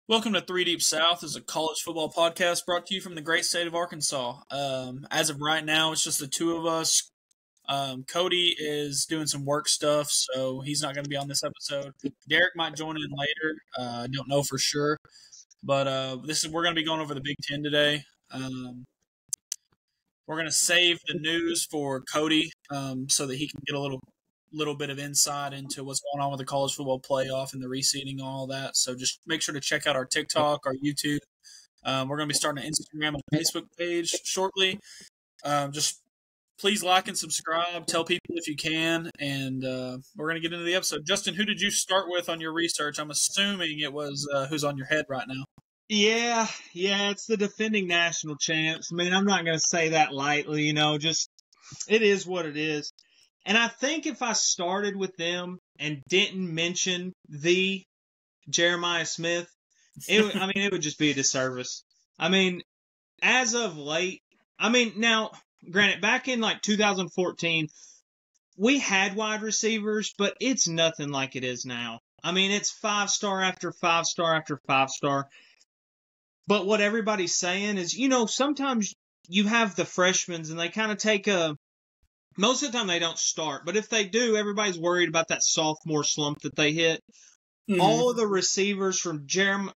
Welcome to Three Deep South, is a college football podcast brought to you from the great state of Arkansas. As of right now, it's just the two of us. Cody is doing some work stuff, so he's not going to be on this episode. Derek might join in later. I don't know for sure, but we're going to be going over the Big Ten today. We're going to save the news for Cody so that he can get a little bit of insight into what's going on with the college football playoff and the reseeding and all that. So just make sure to check out our TikTok, our YouTube. We're going to be starting an Instagram and Facebook page shortly. Just please like and subscribe. Tell people if you can. And we're going to get into the episode. Justin, who did you start with on your research? I'm assuming it was who's on your head right now. Yeah, it's the defending national champs. I mean, I'm not going to say that lightly, just it is what it is. And I think if I started with them and didn't mention the Jeremiah Smith, it would just be a disservice. I mean, as of late, now, granted, back in like 2014, we had wide receivers, but it's nothing like it is now. I mean, it's 5-star after 5-star after 5-star. But what everybody's saying is, sometimes you have the freshmen and they kind of take most of the time they don't start, but if they do, everybody's worried about that sophomore slump that they hit. Mm-hmm. All of the receivers from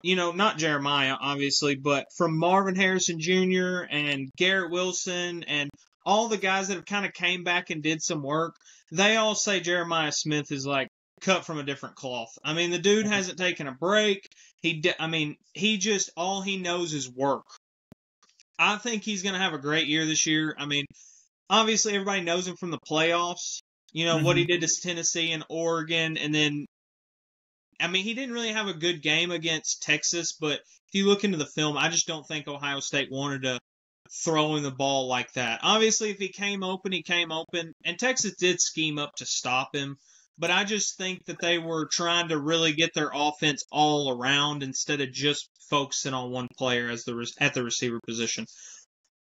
not Jeremiah, obviously, but from Marvin Harrison Jr. and Garrett Wilson and all the guys that have kind of came back and did some work, they all say Jeremiah Smith is like cut from a different cloth. I mean, the dude hasn't taken a break. All he knows is work. I think he's going to have a great year this year. I mean, obviously, everybody knows him from the playoffs, what he did to Tennessee and Oregon. And then, he didn't really have a good game against Texas. But if you look into the film, I just don't think Ohio State wanted to throw him the ball like that. Obviously, if he came open, he came open. And Texas did scheme up to stop him. But I just think that they were trying to really get their offense all around instead of just focusing on one player at the receiver position.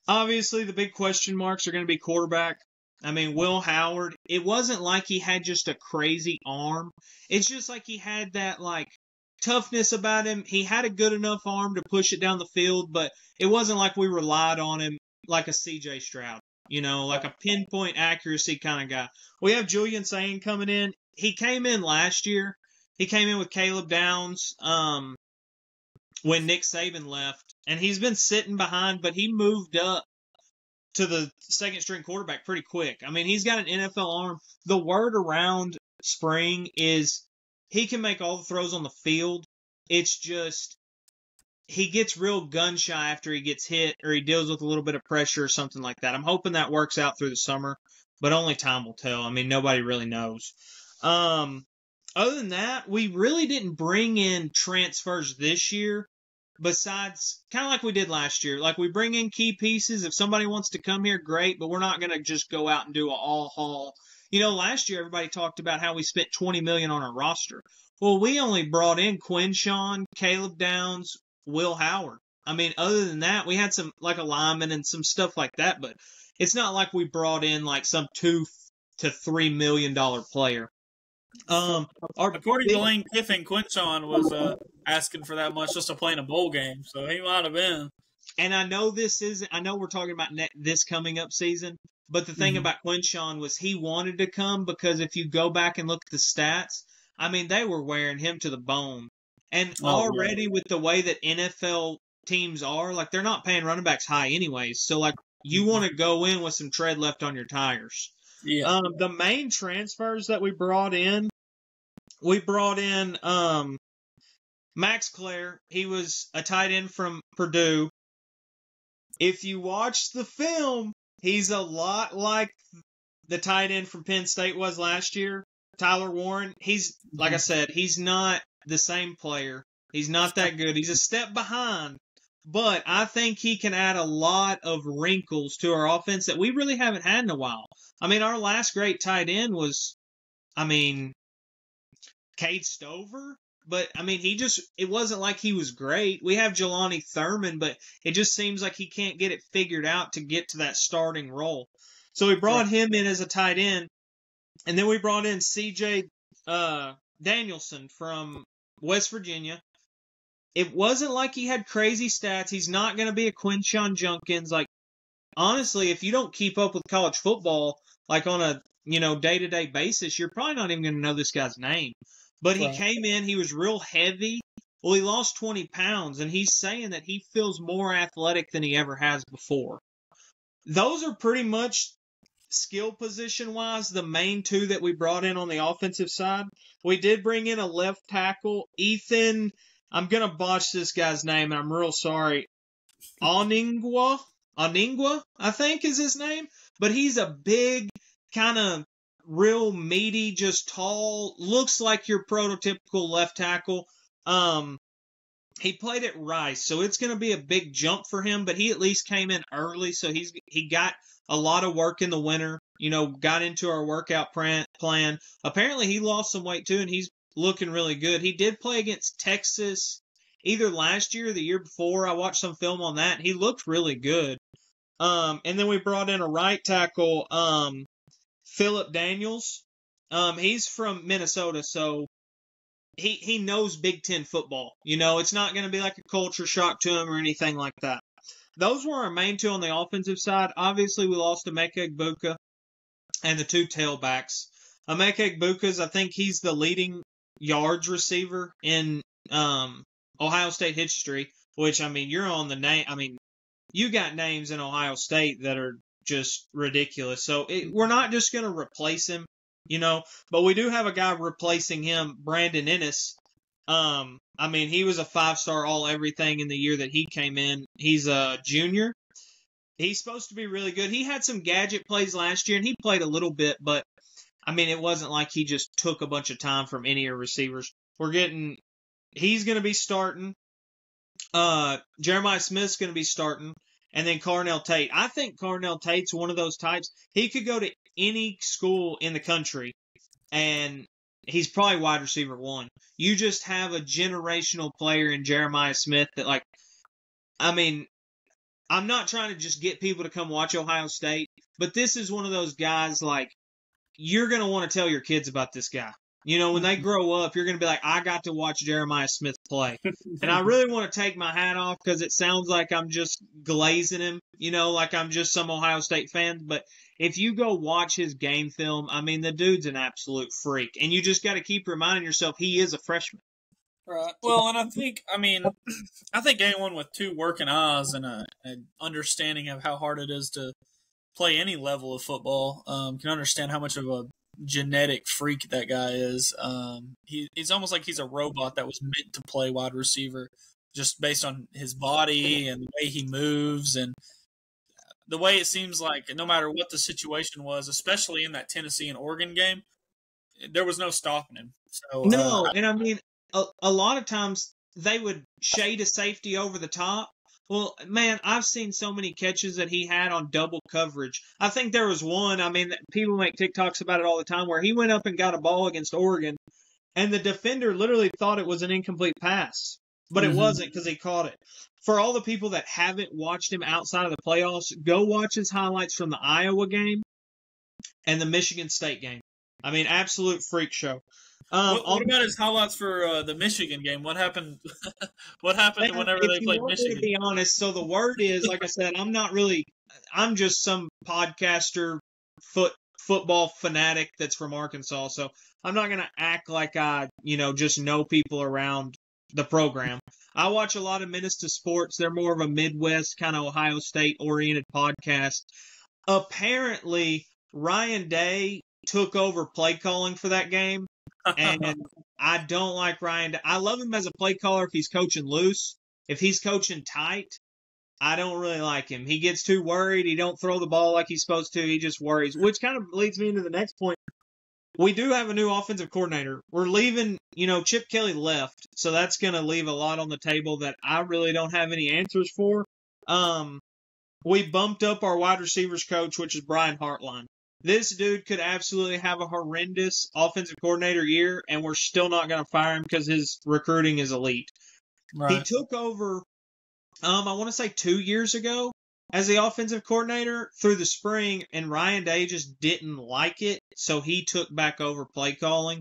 Obviously, the big question marks are going to be quarterback. Will Howard, it wasn't like he had just a crazy arm. It's just like he had that, toughness about him. He had a good enough arm to push it down the field, but it wasn't like we relied on him like a C.J. Stroud, like a pinpoint accuracy kind of guy. We have Julian Sayin coming in. He came in last year. He came in with Caleb Downs when Nick Saban left. And he's been sitting behind, but he moved up to the second-string quarterback pretty quick. He's got an NFL arm. The word around spring is he can make all the throws on the field. It's just he gets real gun-shy after he gets hit or he deals with a little bit of pressure or something like that. I'm hoping that works out through the summer, but only time will tell. Nobody really knows. Other than that, we really didn't bring in transfers this year. Besides, kind of like we did last year. Like, we bring in key pieces. If somebody wants to come here, great, but we're not going to just go out and do an all-haul. Last year, everybody talked about how we spent $20 million on our roster. Well, we only brought in Quinshon, Caleb Downs, Will Howard. Other than that, we had some, a lineman and some stuff like that, but it's not like we brought in, some $2 to $3 million player. According to Lane Kiffin, Quinshon was asking for that much just to play in a bowl game, so he might have been. And I know we're talking about this coming up season, but the thing about Quinshon was he wanted to come because if you go back and look at the stats, they were wearing him to the bone. And already with the way that NFL teams are, they're not paying running backs high anyways. So, you want to go in with some tread left on your tires. Yeah. The main transfers that we brought in Max Clare. He was a tight end from Purdue. If you watch the film, he's a lot like the tight end from Penn State was last year, Tyler Warren. He's, like I said, he's not the same player. He's not that good. He's a step behind. But I think he can add a lot of wrinkles to our offense that we really haven't had in a while. Our last great tight end was, Cade Stover. But, it wasn't like he was great. We have Jelani Thurman, but it just seems like he can't get it figured out to get to that starting role. So we brought him in as a tight end. And then we brought in C.J. Danielson from West Virginia. it wasn't like he had crazy stats. He's not going to be a Quinshon Judkins. Like, honestly, if you don't keep up with college football, like on a, day-to-day basis, you're probably not even going to know this guy's name. But he came in, he was real heavy. Well, he lost 20 pounds, and he's saying that he feels more athletic than he ever has before. Those are pretty much, skill position-wise, the main two that we brought in on the offensive side. We did bring in a left tackle, Ethan. I'm going to botch this guy's name, and I'm real sorry. Oningwa, I think is his name. But he's a big, kind of real meaty, just tall, looks like your prototypical left tackle. He played at Rice, so it's going to be a big jump for him, but he at least came in early, so he got a lot of work in the winter, got into our workout plan. Apparently he lost some weight too, and he's looking really good. He did play against Texas either last year or the year before. I watched some film on that, and he looked really good. And then we brought in a right tackle, Philip Daniels. He's from Minnesota, so he knows Big Ten football. It's not going to be like a culture shock to him or anything like that. Those were our main two on the offensive side. Obviously, we lost Emeka Egbuka and the two tailbacks. Emeka Egbuka, I think he's the leading yards receiver in Ohio State history, which, you're on the name. You got names in Ohio State that are just ridiculous. So we're not just going to replace him. But we do have a guy replacing him, Brandon Ennis. He was a 5-star all-everything in the year that he came in. He's a junior. He's supposed to be really good. He had some gadget plays last year, and he played a little bit, but, it wasn't like he just took a bunch of time from any of our receivers. He's going to be starting. Jeremiah Smith's going to be starting. And then Carnell Tate. I think Carnell Tate's one of those types. He could go to any school in the country, and he's probably wide receiver 1. You just have a generational player in Jeremiah Smith that, I'm not trying to just get people to come watch Ohio State, but this is one of those guys, you're going to want to tell your kids about this guy. When they grow up, you're going to be like, I got to watch Jeremiah Smith play. And I really want to take my hat off because it sounds like I'm just glazing him, like I'm just some Ohio State fan. But if you go watch his game film, the dude's an absolute freak. And you just got to keep reminding yourself he is a freshman. Right. Well, and I think anyone with two working eyes and an understanding of how hard it is to play any level of football can understand how much of a genetic freak that guy is. He's almost like he's a robot that was meant to play wide receiver, just based on his body and the way he moves and the way it seems like no matter what the situation was, especially in that Tennessee and Oregon game, there was no stopping him. So no, and a lot of times they would shade a safety over the top. Well, man, I've seen so many catches that he had on double coverage. I think there was one, people make TikToks about it all the time, where he went up and got a ball against Oregon, and the defender literally thought it was an incomplete pass. But it wasn't because he caught it. For all the people that haven't watched him outside of the playoffs, go watch his highlights from the Iowa game and the Michigan State game. Absolute freak show. What about his highlights for the Michigan game? What happened? What happened whenever they played Michigan? To be honest, so the word is, like I said, I'm just some podcaster, football fanatic that's from Arkansas. So I'm not gonna act like I, just know people around the program. I watch a lot of Minnesota Sports. They're more of a Midwest kind of Ohio State oriented podcast. Apparently, Ryan Day took over play calling for that game. And I don't like Ryan. I love him as a play caller if he's coaching loose. If he's coaching tight, I don't really like him. He gets too worried. He don't throw the ball like he's supposed to. He just worries, which kind of leads me into the next point. We do have a new offensive coordinator. We're leaving, Chip Kelly left, so that's going to leave a lot on the table that I really don't have any answers for. We bumped up our wide receivers coach, which is Brian Hartline. This dude could absolutely have a horrendous offensive coordinator year, and we're still not going to fire him because his recruiting is elite. Right. He took over, I want to say 2 years ago as the offensive coordinator through the spring, and Ryan Day just didn't like it, so he took back over play calling.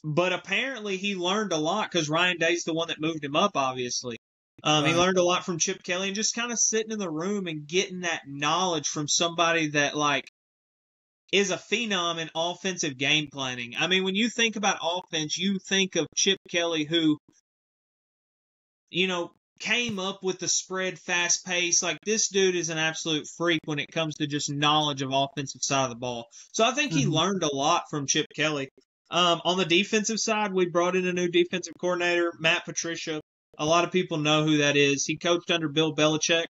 But apparently he learned a lot because Ryan Day's the one that moved him up, obviously. He Right. learned a lot from Chip Kelly and just kind of sitting in the room and getting that knowledge from somebody that, like, is a phenom in offensive game planning. I mean, when you think about offense, you think of Chip Kelly, who, came up with the spread fast pace. Like, this dude is an absolute freak when it comes to just knowledge of offensive side of the ball. So I think he learned a lot from Chip Kelly. On the defensive side, we brought in a new defensive coordinator, Matt Patricia. A lot of people know who that is. He coached under Bill Belichick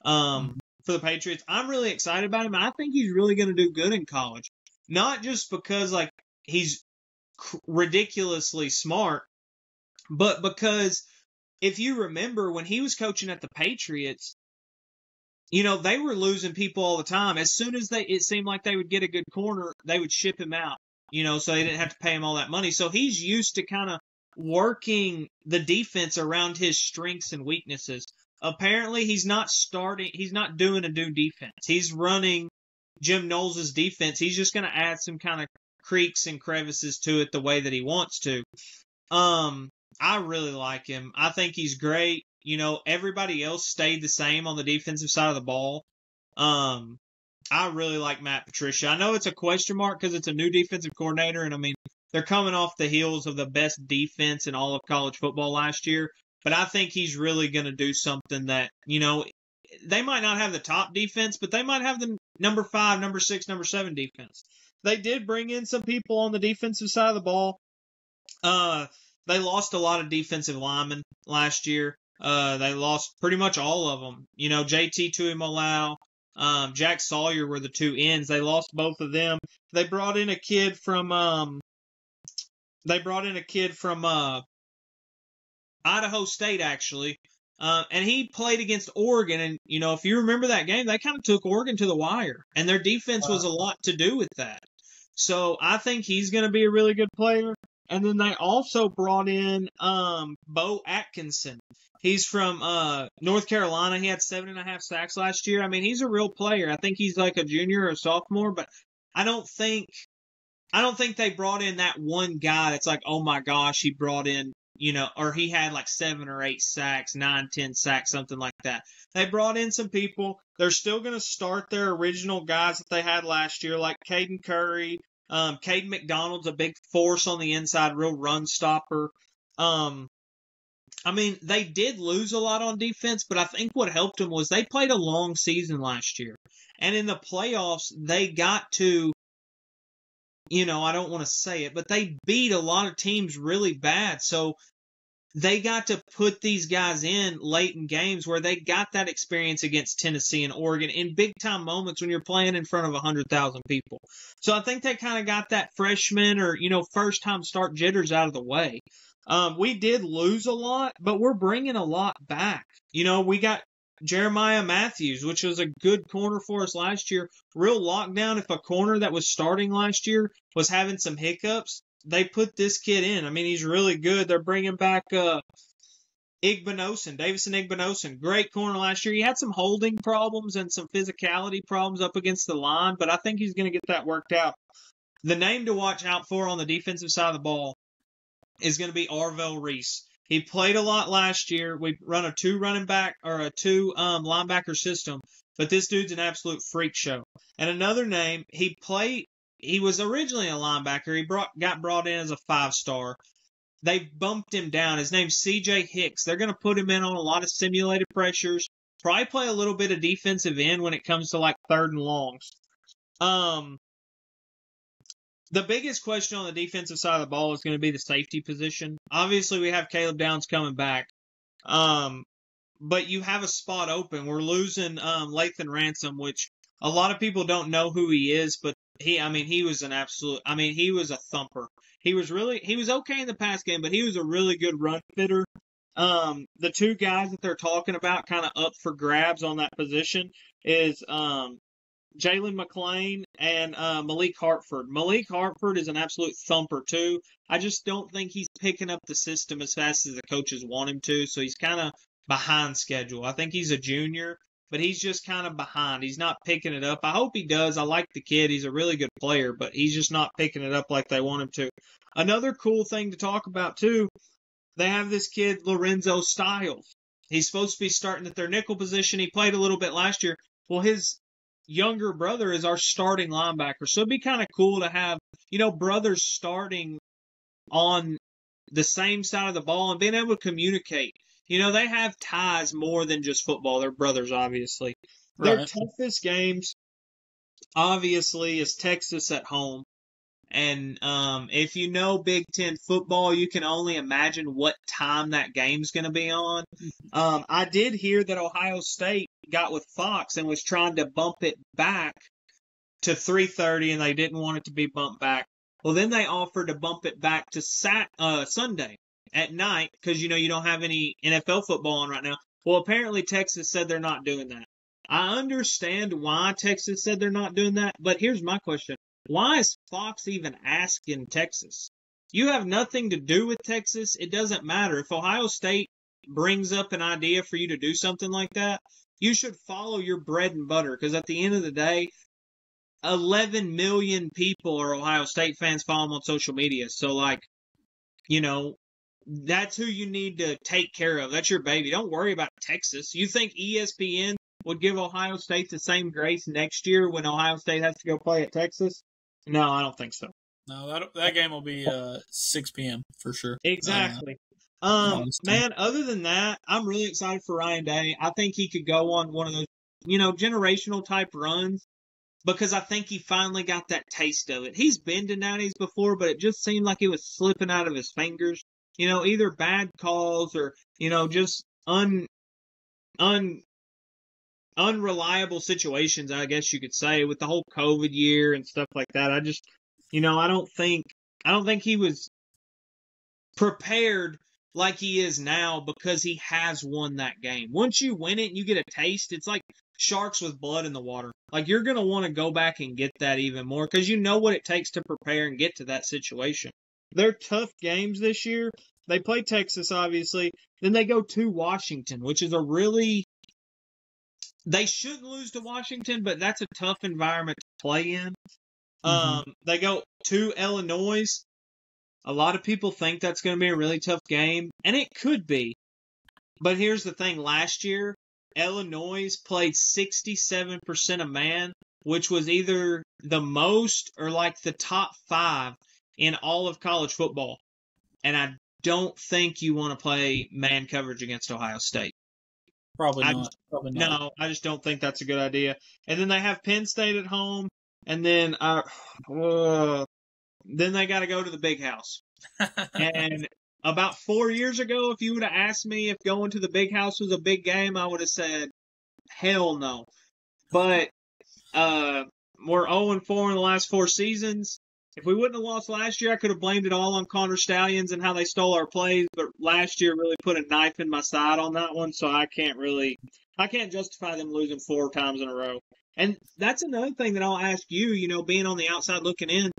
for the Patriots. I'm really excited about him. I think he's really going to do good in college. Not just because, like, he's ridiculously smart, but because if you remember when he was coaching at the Patriots, they were losing people all the time. As soon as it seemed like they would get a good corner, they would ship him out, so they didn't have to pay him all that money. So he's used to kind of working the defense around his strengths and weaknesses. Apparently, he's not doing a new defense. He's running Jim Knowles' defense. He's just going to add some kind of creaks and crevices to it the way that he wants to. I really like him. I think he's great. Everybody else stayed the same on the defensive side of the ball. I really like Matt Patricia. I know it's a question mark because it's a new defensive coordinator, and I mean, they're coming off the heels of the best defense in all of college football last year. But I think he's really going to do something that, they might not have the top defense, but they might have the number 5, number 6, number 7 defense. They did bring in some people on the defensive side of the ball. They lost a lot of defensive linemen last year. They lost pretty much all of them. JT Tuimoloau, Jack Sawyer were the 2 ends. They lost both of them. They brought in a kid from Idaho State, actually. And he played against Oregon. And, if you remember that game, they kind of took Oregon to the wire. And their defense was a lot to do with that. So I think he's going to be a really good player. And then they also brought in Bo Atkinson. He's from North Carolina. He had 7.5 sacks last year. I mean, he's a real player. I think he's like a junior or a sophomore, but I don't think they brought in that one guy that's like, oh my gosh, he brought in, or he had like 7 or 8 sacks, 9, 10 sacks, something like that. They brought in some people. They're still going to start their original guys that they had last year, like Caden Curry. Caden McDonald's a big force on the inside, real run stopper. I mean, they did lose a lot on defense, but I think what helped them was they played a long season last year. And in the playoffs, they got to, I don't want to say it, but they beat a lot of teams really bad. So they got to put these guys in late in games where they got that experience against Tennessee and Oregon in big-time moments when you're playing in front of 100,000 people. So I think they kind of got that freshman or, first-time start jitters out of the way. We did lose a lot, but we're bringing a lot back. We got Jeremiah Matthews, which was a good corner for us last year. Real lockdown. If a corner that was starting last year was having some hiccups, they put this kid in. I mean, he's really good. They're bringing back Davison Igbinosun. Great corner last year. He had some holding problems and some physicality problems up against the line, but I think he's going to get that worked out. The name to watch out for on the defensive side of the ball is going to be Arvell Reese. He played a lot last year. We run a 2 linebacker system, but this dude's an absolute freak show. And another name, he was originally a linebacker. He got brought in as a 5-star. They bumped him down. His name's C.J. Hicks. They're going to put him in on a lot of simulated pressures. Probably play a little bit of defensive end when it comes to like 3rd and longs. The biggest question on the defensive side of the ball is going to be the safety position. Obviously, we have Caleb Downs coming back. But you have a spot open. We're losing Lathan Ransom, which a lot of people don't know who he is, but he was a thumper. He was okay in the pass game, but he was a really good run fitter. The 2 guys that they're talking about kind of up for grabs on that position is Jalen McClain and Malik Hartford. Malik Hartford is an absolute thumper, too. I just don't think he's picking up the system as fast as the coaches want him to, so he's kind of behind schedule. I think he's a junior, but he's just kind of behind. He's not picking it up. I hope he does. I like the kid. He's a really good player, but he's just not picking it up like they want him to. Another cool thing to talk about, too, they have this kid, Lorenzo Styles. He's supposed to be starting at their nickel position. He played a little bit last year. Well, his younger brother is our starting linebacker. So it'd be kind of cool to have, brothers starting on the same side of the ball and being able to communicate. They have ties more than just football. They're brothers, obviously. Right. Their toughest games, obviously, is Texas at home. And if you know Big Ten football, you can only imagine what time that game's going to be on. I did hear that Ohio State got with Fox and was trying to bump it back to 3:30, and they didn't want it to be bumped back. Well, then they offered to bump it back to Sunday at night because, you don't have any NFL football on right now. Well, apparently Texas said they're not doing that. I understand why Texas said they're not doing that, but here's my question. Why is Fox even asking Texas? You have nothing to do with Texas. It doesn't matter. If Ohio State brings up an idea for you to do something like that, you should follow your bread and butter because at the end of the day, 11 million people are Ohio State fans, follow them on social media. So, that's who you need to take care of. That's your baby. Don't worry about Texas. You think ESPN would give Ohio State the same grace next year when Ohio State has to go play at Texas? No, I don't think so. No, that game will be 6 p.m. for sure. Exactly. Man, other than that, I'm really excited for Ryan Day. I think he could go on one of those, generational type runs because I think he finally got that taste of it. He's been to Natties before, but it just seemed like it was slipping out of his fingers. Either bad calls or, just unreliable situations, I guess you could say, with the whole COVID year and stuff like that. I just, I don't think he was prepared like he is now because he has won that game. Once you win it and you get a taste, it's like sharks with blood in the water. Like you're going to want to go back and get that even more because you know what it takes to prepare and get to that situation. They're tough games this year. They play Texas, obviously. Then they go to Washington, which is they shouldn't lose to Washington, but that's a tough environment to play in. They go to Illinois. A lot of people think that's going to be a really tough game, and it could be. But here's the thing. Last year, Illinois played 67% of man, which was either the most or like the top 5 in all of college football. And I don't think you want to play man coverage against Ohio State. Probably not. No, I just don't think that's a good idea. And then they have Penn State at home, and then they got to go to the Big House. And about 4 years ago, if you would have asked me if going to the Big House was a big game, I would have said, hell no. But we're 0-4 in the last 4 seasons. If we wouldn't have lost last year, I could have blamed it all on Connor Stallions and how they stole our plays. But last year really put a knife in my side on that one, so I can't justify them losing 4 times in a row. And that's another thing that I'll ask you, being on the outside looking in.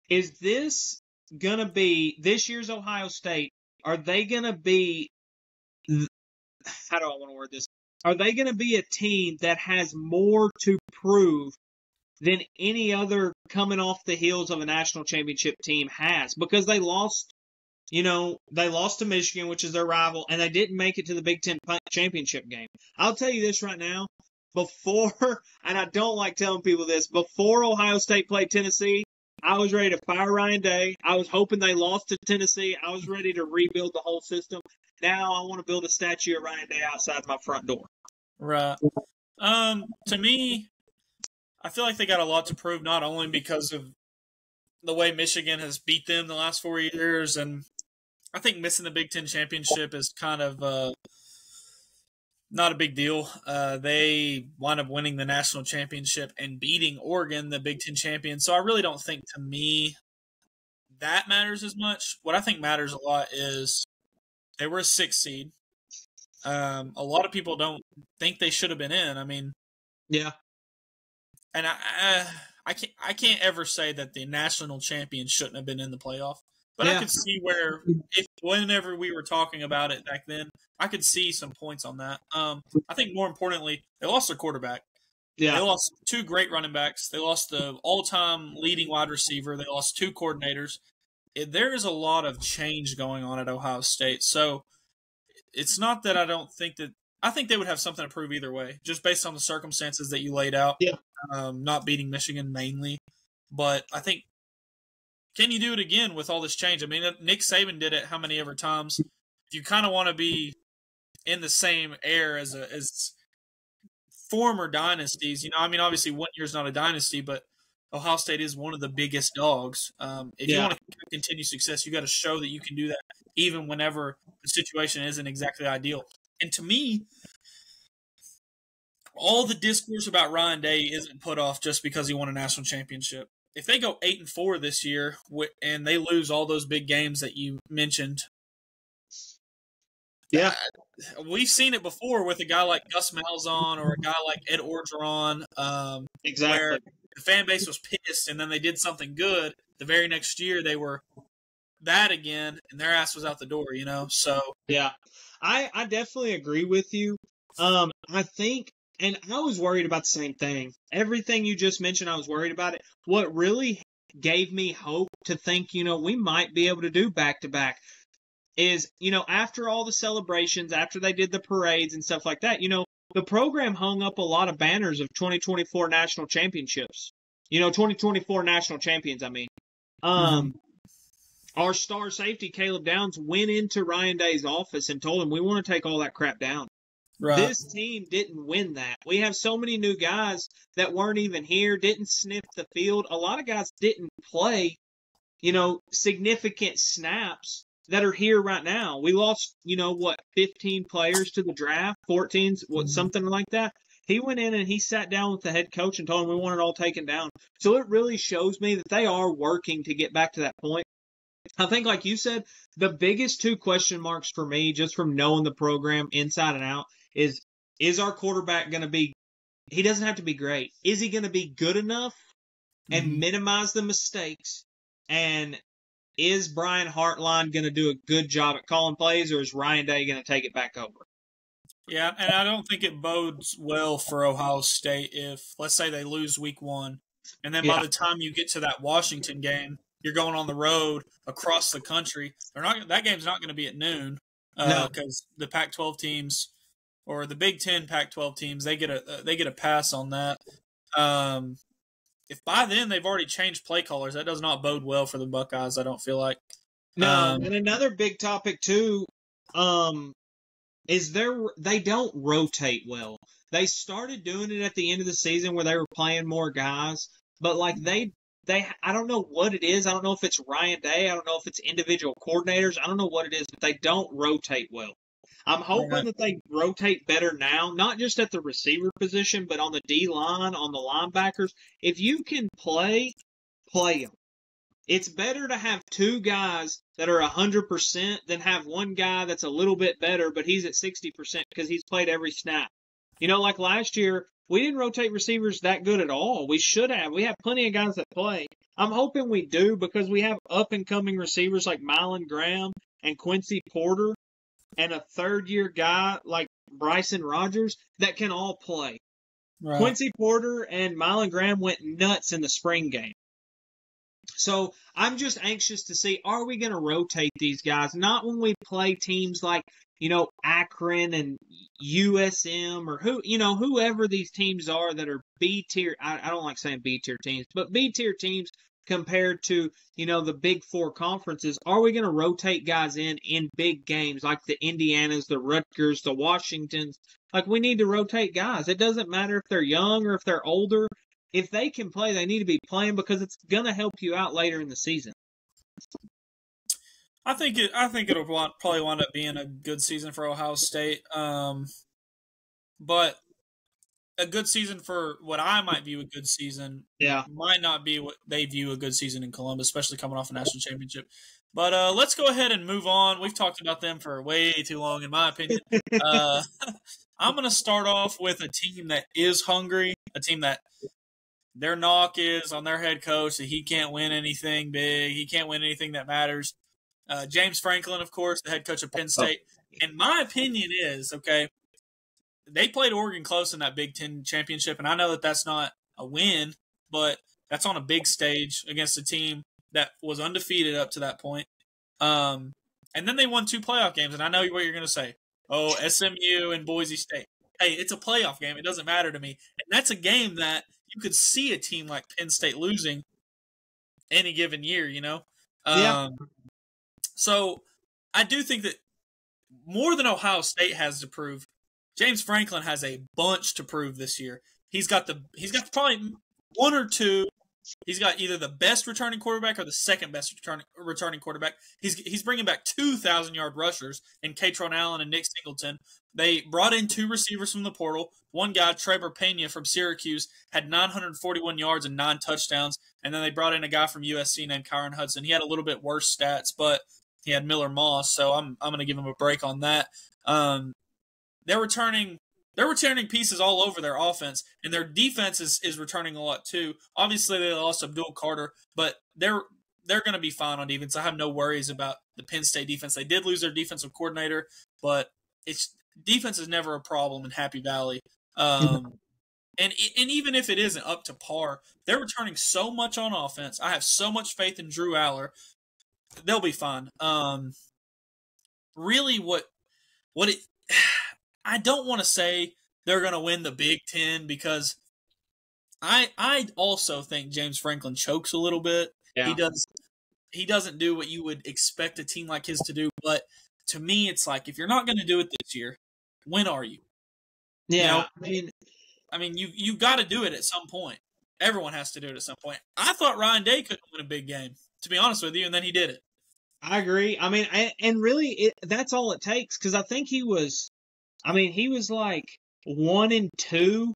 Is this going to be, this year's Ohio State, are they going to be, how do I want to word this? Are they going to be a team that has more to prove than any other coming off the heels of a national championship team has? Because they lost to Michigan, which is their rival, and they didn't make it to the Big Ten championship game. I'll tell you this right now, and I don't like telling people this, before Ohio State played Tennessee, I was ready to fire Ryan Day. I was hoping they lost to Tennessee. I was ready to rebuild the whole system. Now I want to build a statue of Ryan Day outside my front door. Right. To me, I feel like they got a lot to prove, not only because of the way Michigan has beat them the last 4 years, and I think missing the Big Ten championship is kind of not a big deal. They wind up winning the national championship and beating Oregon, the Big Ten champion. So I really don't think, to me, that matters as much. What I think matters a lot is they were a 6 seed. A lot of people don't think they should have been in. I mean, yeah. And I can't ever say that the national champion shouldn't have been in the playoff. But I could see where, whenever we were talking about it back then, I could see some points on that. I think more importantly, they lost their quarterback. Yeah. They lost 2 great running backs. They lost the all-time leading wide receiver. They lost 2 coordinators. There is a lot of change going on at Ohio State. So it's not that I don't think that – I think they would have something to prove either way, just based on the circumstances that you laid out. Yeah. Not beating Michigan mainly. But I think – can you do it again with all this change? I mean, Nick Saban did it how many ever times? If you kind of want to be in the same air as former dynasties, I mean, obviously 1 year's not a dynasty, but Ohio State is one of the biggest dogs. If you want to continue success, you got to show that you can do that even whenever the situation isn't exactly ideal. And to me, all the discourse about Ryan Day isn't put off just because he won a national championship. If they go 8-4 this year and they lose all those big games that you mentioned, we've seen it before with a guy like Gus Malzahn or a guy like Ed Orgeron. Exactly. Where the fan base was pissed, and then they did something good. The very next year, they were bad again, and their ass was out the door. So yeah, I definitely agree with you. I think, and I was worried about the same thing. Everything you just mentioned, I was worried about it. What really gave me hope to think, we might be able to do back-to-back is, after all the celebrations, after they did the parades and stuff like that, the program hung up a lot of banners of 2024 national championships. 2024 national champions, I mean. Our star safety, Caleb Downs, went into Ryan Day's office and told him, we want to take all that crap down. Right. This team didn't win that. We have so many new guys that weren't even here, didn't sniff the field. A lot of guys didn't play, significant snaps that are here right now. We lost, 15 players to the draft, 14, something like that. He went in and he sat down with the head coach and told him we want it all taken down. So it really shows me that they are working to get back to that point. I think, like you said, the biggest 2 question marks for me, just from knowing the program inside and out, is our quarterback going to be – he doesn't have to be great. Is he going to be good enough and minimize the mistakes? And is Brian Hartline going to do a good job at calling plays, or is Ryan Day going to take it back over? Yeah, and I don't think it bodes well for Ohio State if, let's say, they lose week 1, and then by the time you get to that Washington game, you're going on the road across the country. That game's not going to be at noon because the Pac-12 teams or the Big Ten Pac-12 teams they get a pass on that. If by then they've already changed play callers, that does not bode well for the Buckeyes. I don't feel like. No, and another big topic too is they don't rotate well. They started doing it at the end of the season where they were playing more guys, but like they I don't know what it is. I don't know if it's Ryan Day. I don't know if it's individual coordinators. I don't know what it is, but they don't rotate well. I'm hoping that they rotate better now, not just at the receiver position, but on the D-line, on the linebackers. If you can play them. It's better to have 2 guys that are 100% than have one guy that's a little bit better, but he's at 60% because he's played every snap. Like last year, we didn't rotate receivers that good at all. We should have. We have plenty of guys that play. I'm hoping we do because we have up-and-coming receivers like Mylan Graham and Quincy Porter and a third-year guy like Bryson Rogers that can all play. Right. Quincy Porter and Mylan Graham went nuts in the spring game. So I'm just anxious to see, are we going to rotate these guys? Not when we play teams like, Akron and USM or whoever these teams are that are B tier. I don't like saying B tier teams, but B tier teams compared to, the Big Four conferences. Are we going to rotate guys in big games like the Indianas, the Rutgers, the Washingtons? Like, we need to rotate guys. It doesn't matter if they're young or if they're older. If they can play, they need to be playing because it's going to help you out later in the season. I think it'll probably wind up being a good season for Ohio State. But a good season for what I might view a good season might not be what they view a good season in Columbus, especially coming off a national championship. But let's go ahead and move on. We've talked about them for way too long, in my opinion. I'm going to start off with a team that is hungry, a team that their knock is on their head coach that he can't win anything big. He can't win anything that matters. James Franklin, of course, the head coach of Penn State. And my opinion is, okay, they played Oregon close in that Big Ten championship, and I know that that's not a win, but that's on a big stage against a team that was undefeated up to that point. And then they won 2 playoff games, and I know what you're going to say. Oh, SMU and Boise State. Hey, it's a playoff game. It doesn't matter to me. And that's a game that you could see a team like Penn State losing any given year, you know? Yeah. So I do think that more than Ohio State has to prove, James Franklin has a bunch to prove this year. He's got probably 1 or 2. He's got either the best returning quarterback or the second best returning quarterback. He's bringing back 2,000-yard rushers in Katron Allen and Nick Singleton. They brought in 2 receivers from the portal. One guy, Trevor Pena from Syracuse, had 941 yards and 9 touchdowns. And then they brought in a guy from USC named Kyron Hudson. He had a little bit worse stats, but he had Miller Moss, so I'm going to give him a break on that. They're returning pieces all over their offense, and their defense is returning a lot too. Obviously, they lost Abdul Carter, but they're going to be fine on defense. I have no worries about the Penn State defense. They did lose their defensive coordinator, but defense is never a problem in Happy Valley. And even if it isn't up to par, they're returning so much on offense. I have so much faith in Drew Aller. They'll be fine. Really, I don't want to say they're going to win the Big Ten because I also think James Franklin chokes a little bit. Yeah. He doesn't do what you would expect a team like his to do. But to me, it's like, if you're not going to do it this year, when are you? Yeah. You know, I mean, you got to do it at some point. Everyone has to do it at some point. I thought Ryan Day couldn't win a big game, to be honest with you, and then he did it. I agree. I mean, and really, that's all it takes, because I think he was like 1-2.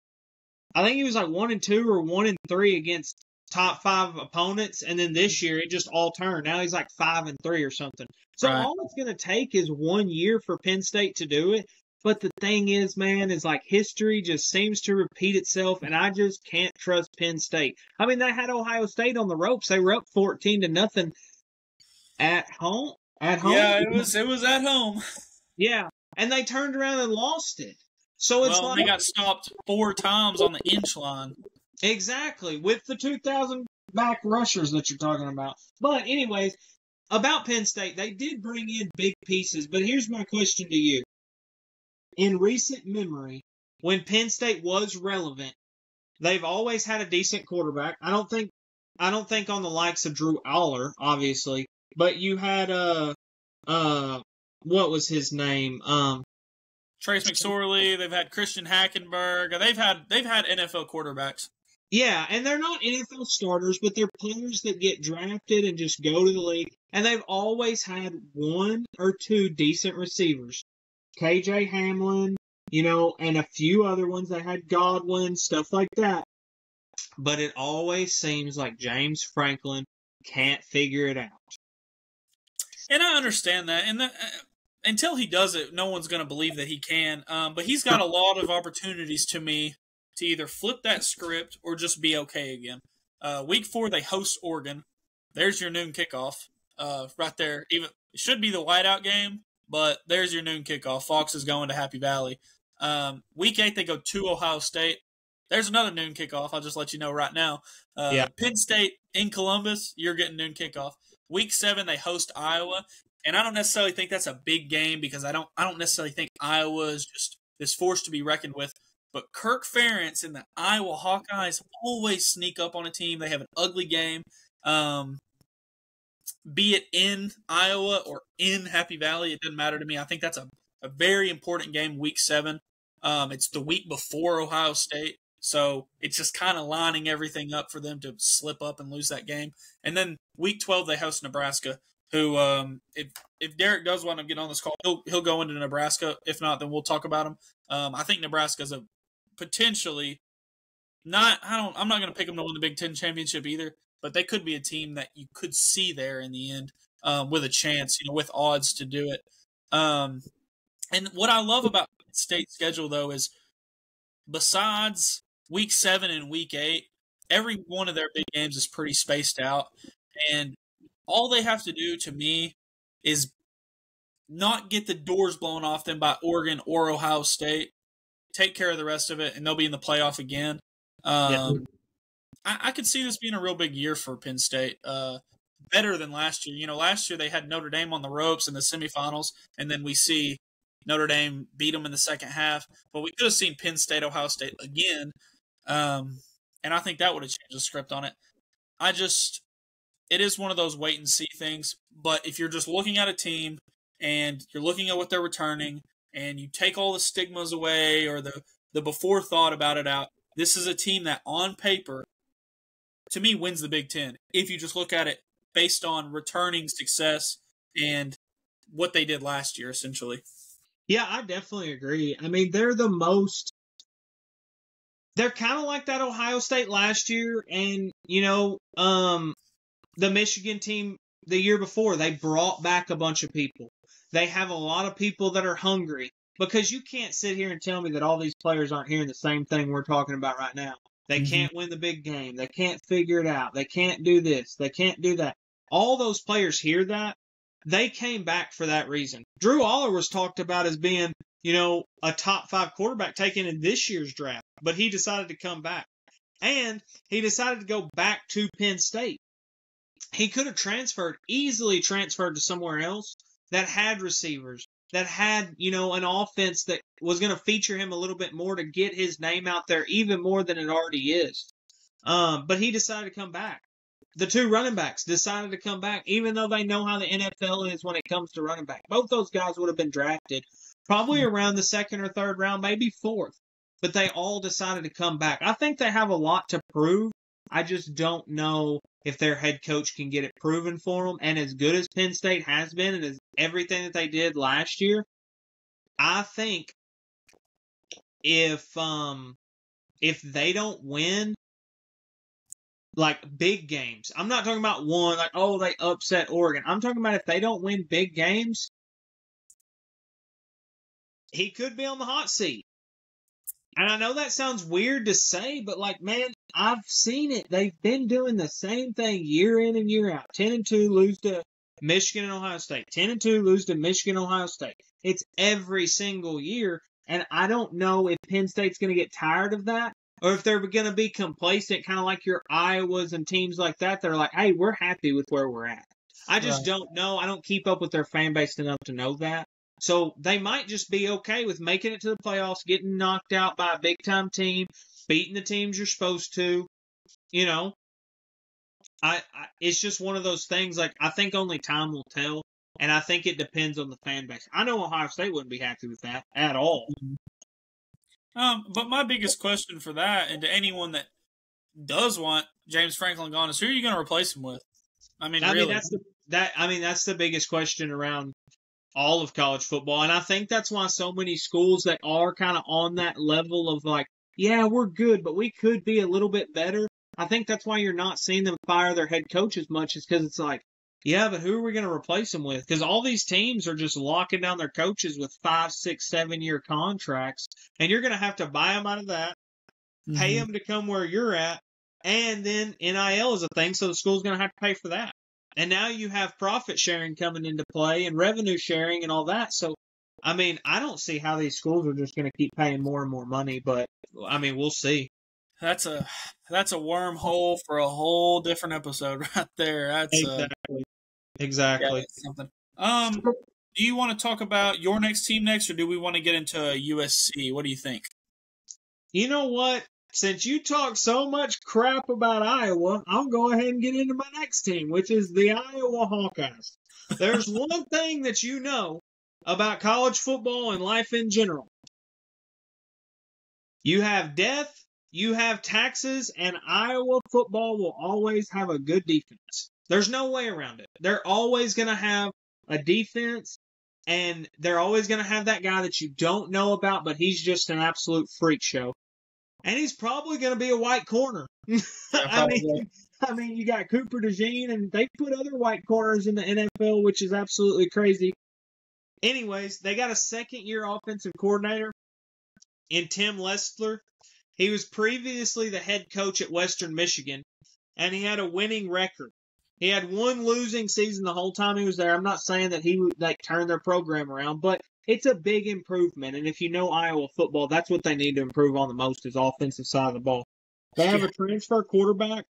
I think he was like 1-2 or 1-3 against top 5 opponents, and then this year it just all turned. Now he's like 5-3 or something. So Right. All it's going to take is 1 year for Penn State to do it. But the thing is, man, is like history just seems to repeat itself, and I just can't trust Penn State. I mean, they had Ohio State on the ropes. They were up 14-0 at home. Yeah, it was at home. Yeah, and they turned around and lost it. So it's they got stopped 4 times on the inch line. Exactly, with the 2,000 back rushers that you're talking about. But anyways, about Penn State, they did bring in big pieces. But here's my question to you. In recent memory, when Penn State was relevant, they've always had a decent quarterback. I don't think on the likes of Drew Aller, obviously, but you had what was his name? Trace McSorley. They've had Christian Hackenberg. They've had NFL quarterbacks. Yeah, and they're not NFL starters, but they're players that get drafted and just go to the league. And they've always had 1 or 2 decent receivers. KJ Hamlin, and a few other ones. They had Godwin, stuff like that. But it always seems like James Franklin can't figure it out. And I understand that. And until he does it, no one's going to believe that he can. But he's got a lot of opportunities to me to either flip that script or just be okay again. Week 4, they host Oregon. There's your noon kickoff right there. It should be the whiteout game, but there's your noon kickoff. Fox is going to Happy Valley. Week 8, they go to Ohio State. There's another noon kickoff. I'll just let you know right now. Penn State in Columbus, you're getting noon kickoff. Week 7, they host Iowa. And I don't necessarily think that's a big game because I don't necessarily think Iowa is just this force to be reckoned with. But Kirk Ferentz and the Iowa Hawkeyes always sneak up on a team. They have an ugly game. Be it in Iowa or in Happy Valley, it doesn't matter to me. I think that's a very important game, Week 7. It's the week before Ohio State. So it's just kind of lining everything up for them to slip up and lose that game. And then Week 12, they host Nebraska, who, if Derek does want to get on this call, he'll go into Nebraska. If not, then we'll talk about him. I think Nebraska's a potentially I'm not going to pick them to win the Big Ten championship either, but they could be a team that you could see there in the end with a chance, with odds to do it. And what I love about State's schedule, though, is besides Week 7 and Week 8, every one of their big games is pretty spaced out. And all they have to do, to me, is not get the doors blown off them by Oregon or Ohio State. Take care of the rest of it, and they'll be in the playoff again. I could see this being a real big year for Penn State. Better than last year. You know, last year they had Notre Dame on the ropes in the semifinals, and then we see Notre Dame beat them in the second half. But we could have seen Penn State, Ohio State again, and I think that would have changed the script on it. It is one of those wait and see things. But if you're just looking at a team and you're looking at what they're returning, and you take all the stigmas away or the before thought about it out, this is a team that on paper, to me, wins the Big Ten. If you just look at it based on returning success and what they did last year, essentially. Yeah, I definitely agree. I mean, they're kind of like that Ohio State last year, and, the Michigan team the year before, they brought back a bunch of people. They have a lot of people that are hungry, because you can't sit here and tell me that all these players aren't hearing the same thing we're talking about right now. They can't win the big game. They can't figure it out. They can't do this. They can't do that. All those players hear that. They came back for that reason. Drew Aller was talked about as being, a top 5 quarterback taken in this year's draft, but he decided to come back. And he decided to go back to Penn State. He could have easily transferred to somewhere else that had receivers, that had, an offense that was going to feature him a little bit more to get his name out there even more than it already is. But he decided to come back. The 2 running backs decided to come back, even though they know how the NFL is when it comes to running back. Both those guys would have been drafted probably around the 2nd or 3rd round, maybe 4th. But they all decided to come back. I think they have a lot to prove. I just don't know if their head coach can get it proven for them. And as good as Penn State has been and as everything that they did last year, I think if they don't win like big games, I'm not talking about one like, oh, they upset Oregon. I'm talking about if they don't win big games, he could be on the hot seat. And I know that sounds weird to say, but man, I've seen it. They've been doing the same thing year in and year out. 10-2, lose to Michigan and Ohio State. 10-2, lose to Michigan and Ohio State. It's every single year. And I don't know if Penn State's going to get tired of that, or if they're going to be complacent, kind of like your Iowas and teams like that. They're like, hey, we're happy with where we're at. I just don't know. I don't keep up with their fan base enough to know that. So they might just be okay with making it to the playoffs, getting knocked out by a big-time team, beating the teams you're supposed to. It's just one of those things, I think only time will tell, and I think it depends on the fan base. I know Ohio State wouldn't be happy with that at all. But my biggest question for that, and to anyone that does want James Franklin gone, is who are you going to replace him with? Really? That's the biggest question around all of college football. And I think that's why so many schools that are kind of on that level of yeah, we're good, but we could be a little bit better. I think that's why you're not seeing them fire their head coach as much, is because it's yeah, but who are we going to replace them with? Because all these teams are just locking down their coaches with 5, 6, 7-year contracts. And you're going to have to buy them out of that, pay them to come where you're at, and then NIL is a thing, so the school's going to have to pay for that. And now you have profit sharing coming into play and revenue sharing and all that. So, I don't see how these schools are just going to keep paying more and more money, but, we'll see. That's a wormhole for a whole different episode right there. That's exactly. Yeah, something. Do you want to talk about your next team next, or do we want to get into USC? What do you think? You know what? Since you talk so much crap about Iowa, I'll go ahead and get into my next team, which is the Iowa Hawkeyes. There's one thing that you know about college football and life in general. You have death, you have taxes, and Iowa football will always have a good defense. There's no way around it. They're always going to have a defense, and they're always going to have that guy that you don't know about, but he's just an absolute freak show. And he's probably going to be a white corner. I mean, you got Cooper DeJean, and they put other white corners in the NFL, which is absolutely crazy. Anyways, they got a second-year offensive coordinator in Tim Lestler. He was previously the head coach at Western Michigan, and he had a winning record. He had one losing season the whole time he was there. I'm not saying that he would turn their program around, but it's a big improvement. And if you know Iowa football, that's what they need to improve on the most is offensive side of the ball. They have a transfer quarterback.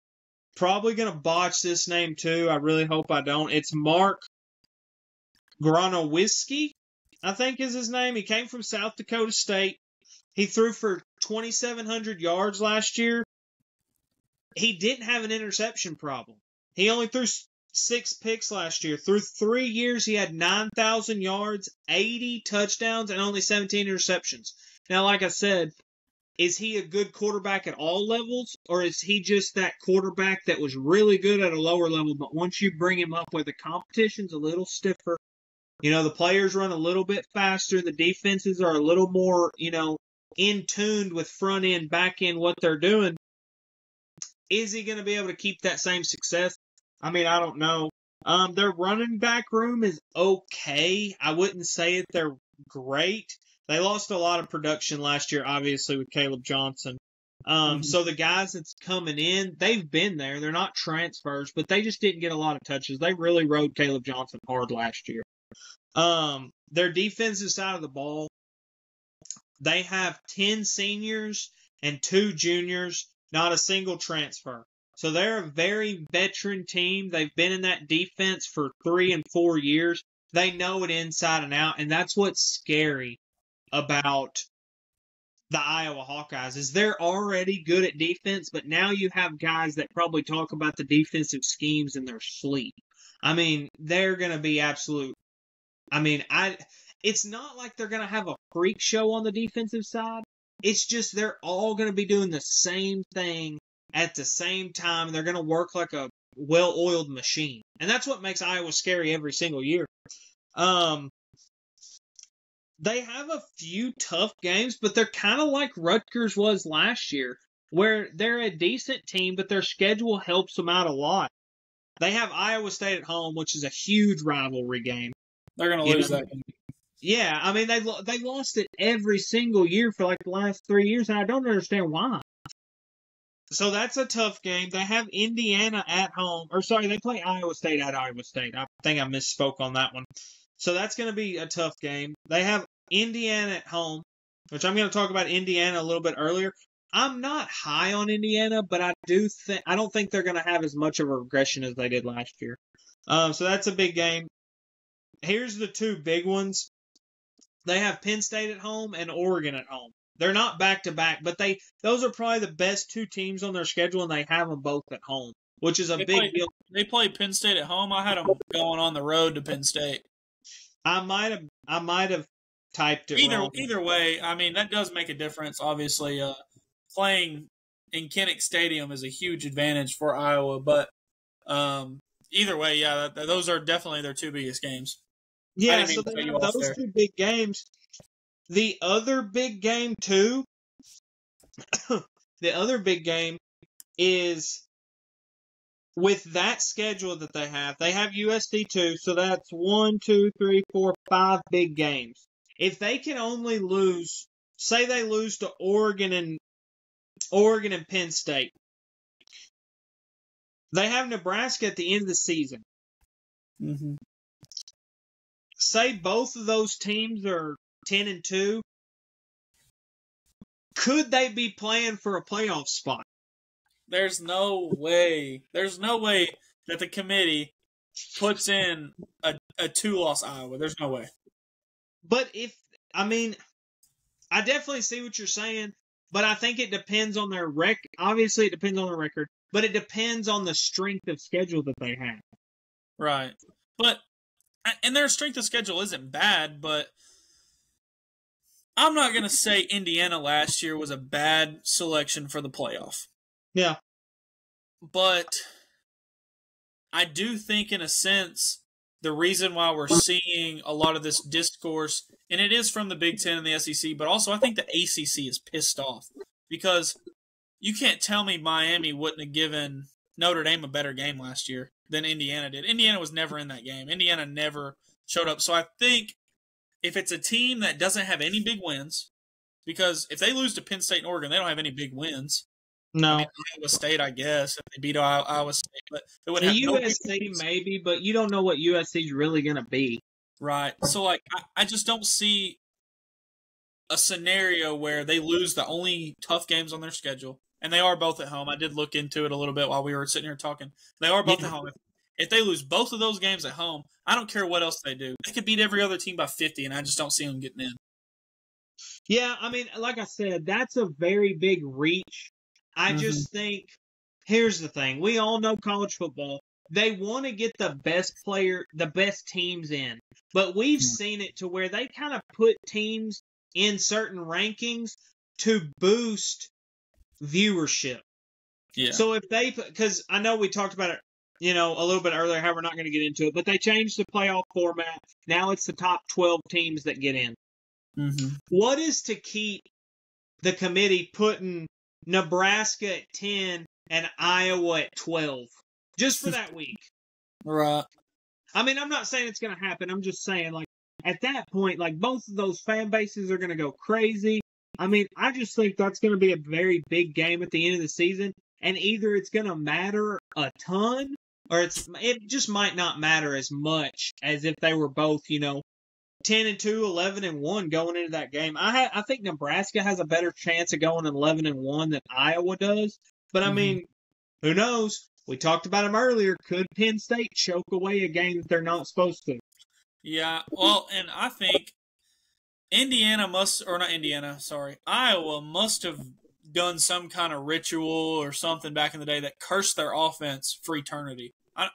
Probably going to botch this name too. I really hope I don't. It's Mark Gronowiski, I think is his name. He came from South Dakota State. He threw for 2,700 yards last year. He didn't have an interception problem. He only threw 6 picks last year. Through 3 years, he had 9,000 yards, 80 touchdowns, and only 17 interceptions. Now, like I said, is he a good quarterback at all levels, or is he just that quarterback that was really good at a lower level, but once you bring him up where the competition's a little stiffer, the players run a little bit faster, the defenses are a little more, in tuned with front end, back end, what they're doing, is he going to be able to keep that same success? I mean, I don't know. Their running back room is okay. I wouldn't say they're great. They lost a lot of production last year, obviously, with Caleb Johnson. So the guys that's coming in, they've been there. They're not transfers, but they just didn't get a lot of touches. They really rode Caleb Johnson hard last year. Their defensive side of the ball, they have 10 seniors and 2 juniors, not a single transfer. So they're a very veteran team. They've been in that defense for 3 and 4 years. They know it inside and out, and that's what's scary about the Iowa Hawkeyes is they're already good at defense, but now you have guys that probably talk about the defensive schemes in their sleep. I mean, they're going to be absolute. I mean, it's not like they're going to have a freak show on the defensive side. It's just they're all going to be doing the same thing at the same time, and they're going to work like a well-oiled machine. And that's what makes Iowa scary every single year. They have a few tough games, but they're kind of like Rutgers was last year, where they're a decent team, but their schedule helps them out a lot. They have Iowa State at home, which is a huge rivalry game. They're going to lose that game. Yeah, I mean, they lost it every single year for like the last 3 years, and I don't understand why. So that's a tough game. They have Indiana at home. Or sorry, they play Iowa State at Iowa State. I think I misspoke on that one. So that's going to be a tough game. They have Indiana at home, which I'm going to talk about Indiana a little bit earlier. I'm not high on Indiana, but I don't think they're going to have as much of a regression as they did last year. So that's a big game. Here's the 2 big ones. They have Penn State at home and Oregon at home. They're not back-to-back, but those are probably the best 2 teams on their schedule, and they have them both at home, which is a big deal. They play Penn State at home. I had them going on the road to Penn State. I might have typed it wrong. Either way, I mean, that does make a difference. Obviously, playing in Kinnick Stadium is a huge advantage for Iowa, but either way, yeah, those are definitely their 2 biggest games. Yeah, so they have those 2 big games. The other big game, too, the other big game is with that schedule that they have USD 2, so that's 1, 2, 3, 4, 5 big games. If they can only lose, say they lose to Oregon and Penn State, they have Nebraska at the end of the season. Mm-hmm. Say both of those teams are 10-2. Could they be playing for a playoff spot? There's no way. There's no way that the committee puts in a 2-loss Iowa. There's no way. But I definitely see what you're saying, but I think it depends on their record. Obviously, it depends on their record, but it depends on the strength of schedule that they have. Right. And their strength of schedule isn't bad, but I'm not going to say Indiana last year was a bad selection for the playoff. Yeah. But I do think, in a sense, the reason why we're seeing a lot of this discourse, and it is from the Big Ten and the SEC, but also I think the ACC is pissed off because you can't tell me Miami wouldn't have given Notre Dame a better game last year than Indiana did. Indiana was never in that game. Indiana never showed up. So I think if it's a team that doesn't have any big wins, because if they lose to Penn State and Oregon, they don't have any big wins. I No. mean, Iowa State, I guess, if they beat Iowa State, but it would The have no USC maybe, but you don't know what USC's really going to be. right. So, like, I just don't see a scenario where they lose the only tough games on their schedule, and they are both at home. I did look into it a little bit while we were sitting here talking. They are both at home. If they lose both of those games at home, I don't care what else they do. They could beat every other team by 50, and I just don't see them getting in. Yeah, I mean, like I said, that's a very big reach. I just think, here's the thing. We all know college football. They want to get the best teams in. But we've seen it to where they kind of put teams in certain rankings to boost viewership. Yeah. So if because I know we talked about it, a little bit earlier, how we're not going to get into it, but they changed the playoff format. Now it's the top 12 teams that get in. What is to keep the committee putting Nebraska at 10 and Iowa at 12 just for that week? Right. I mean, I'm not saying it's going to happen. I'm just saying, like, at that point, like, both of those fan bases are going to go crazy. I mean, I just think that's going to be a very big game at the end of the season, and either it's going to matter a ton, or it just might not matter as much as if they were both, 10-2, 11-1 going into that game. I think Nebraska has a better chance of going 11-1 than Iowa does. But I mean, who knows? We talked about them earlier. Could Penn State choke away a game that they're not supposed to? Yeah. Well, and I think Iowa must have done some kind of ritual or something back in the day that cursed their offense for eternity. I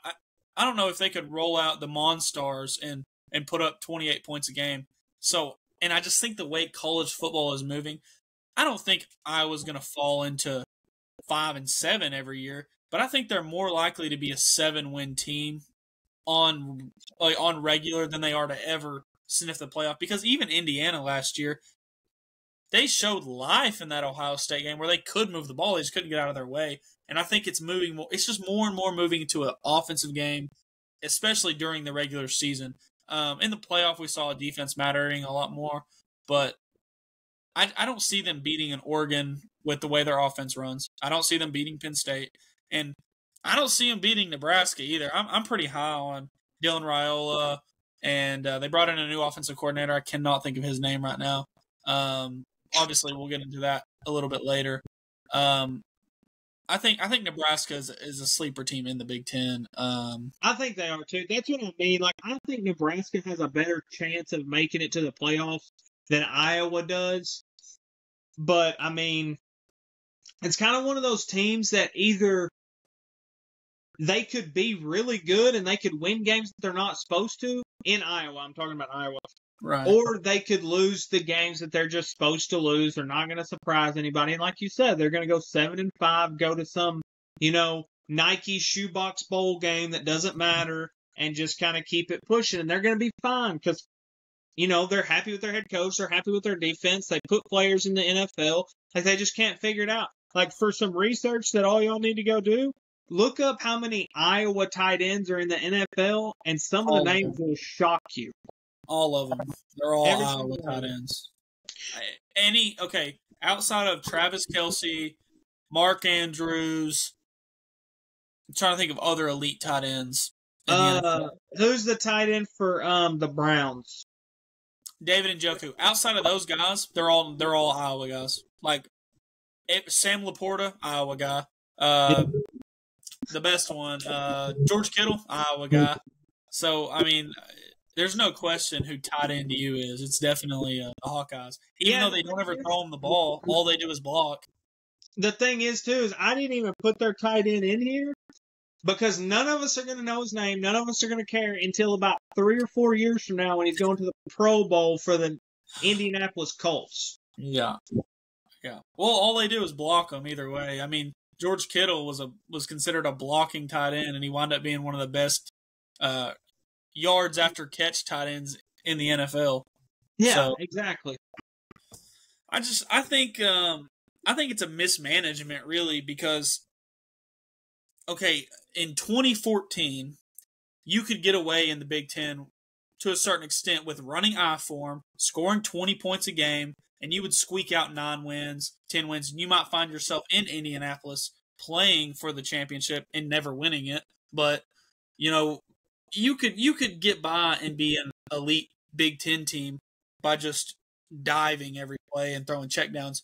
don't know if they could roll out the Monstars and put up 28 points a game. So, and I just think the way college football is moving, I don't think Iowa's going to fall into 5-7 every year, but I think they're more likely to be a 7-win team on regular than they are to ever sniff the playoff. Because even Indiana last year, they showed life in that Ohio State game where they could move the ball, they just couldn't get out of their way. And I think it's moving more. It's just more and more moving into an offensive game, especially during the regular season. In the playoff, we saw defense mattering a lot more, but I don't see them beating an Oregon with the way their offense runs. I don't see them beating Penn State, and I don't see them beating Nebraska either. I'm pretty high on Dylan Raiola, and they brought in a new offensive coordinator. I cannot think of his name right now. Obviously, we'll get into that a little bit later. I think Nebraska is a sleeper team in the Big Ten. I think they are too. That's what I mean. Like, I think Nebraska has a better chance of making it to the playoffs than Iowa does. But I mean, it's kind of one of those teams that either they could be really good and they could win games that they're not supposed to in Iowa. I'm talking about Iowa. Right. Or they could lose the games that they're just supposed to lose. They're not going to surprise anybody. And like you said, they're going to go 7-5, go to some, Nike shoebox bowl game that doesn't matter and just kind of keep it pushing. And they're going to be fine because, they're happy with their head coach. They're happy with their defense. They put players in the NFL. Like, they just can't figure it out. Like, for some research that all y'all need to go do, look up how many Iowa tight ends are in the NFL, and some of the names will shock you. All of them. They're all Iowa tight ends. Outside of Travis Kelce, Mark Andrews, I'm trying to think of other elite tight ends. Who's the tight end for the Browns? David Njoku. Outside of those guys, they're all Iowa guys. Like Sam Laporta, Iowa guy. The best one, George Kittle, Iowa guy. So I mean, there's no question who tight end to you is. It's definitely the Hawkeyes. Even though they don't ever throw them the ball, all they do is block. The thing is, too, is I didn't even put their tight end in here because none of us are going to know his name. None of us are going to care until about 3 or 4 years from now when he's going to the Pro Bowl for the Indianapolis Colts. Yeah. Well, all they do is block them either way. I mean, George Kittle was considered a blocking tight end, and he wound up being one of the best yards after catch tight ends in the NFL. Yeah, so, exactly. I think it's a mismanagement really because in 2014 you could get away in the Big Ten to a certain extent with running I-form, scoring 20 points a game, and you would squeak out 9 wins, 10 wins, and you might find yourself in Indianapolis playing for the championship and never winning it. But, you could get by and be an elite Big Ten team by just diving every play and throwing checkdowns.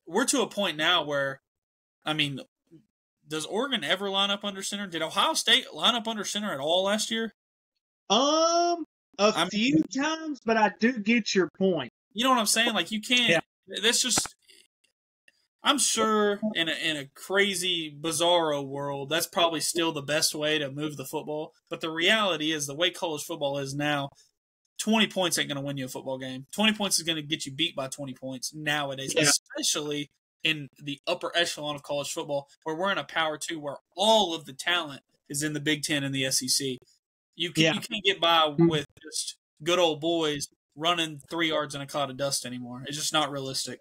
We're to a point now where, does Oregon ever line up under center? Did Ohio State line up under center at all last year? A few times, but I do get your point. You know what I'm saying? Like, you can't. Yeah. That's just. I'm sure in a crazy, bizarro world, that's probably still the best way to move the football. But the reality is, the way college football is now, 20 points ain't going to win you a football game. 20 points is going to get you beat by 20 points nowadays, especially in the upper echelon of college football, where we're in a Power 2 where all of the talent is in the Big Ten and the SEC. You can't get by with just good old boys running 3 yards in a cloud of dust anymore. It's just not realistic.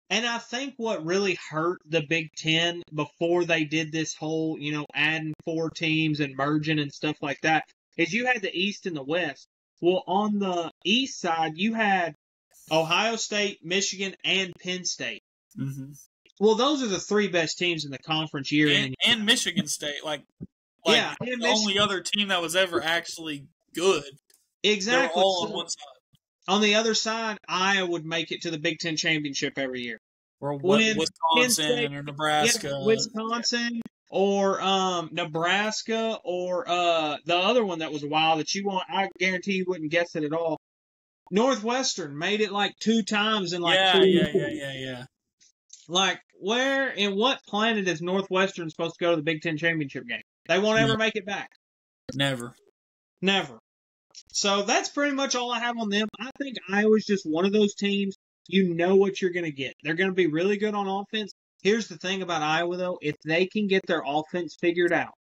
And I think what really hurt the Big Ten before they did this whole, adding 4 teams and merging and stuff like that, is you had the East and the West. Well, on the East side, you had Ohio State, Michigan, and Penn State. Mm-hmm. Well, those are the 3 best teams in the conference year in. And Michigan State, the only other team that was ever actually good. Exactly. They were all on one side. On the other side, Iowa would make it to the Big Ten championship every year. Or Wisconsin or Nebraska. Yeah, Wisconsin or Nebraska or the other one that was wild that you want. I guarantee you wouldn't guess it at all. Northwestern made it 2 times in 2 years. Yeah. Where in what planet is Northwestern supposed to go to the Big Ten championship game? They won't ever make it back. Never. So that's pretty much all I have on them. I think Iowa's just one of those teams. You know what you're going to get. They're going to be really good on offense. Here's the thing about Iowa, though. If they can get their offense figured out,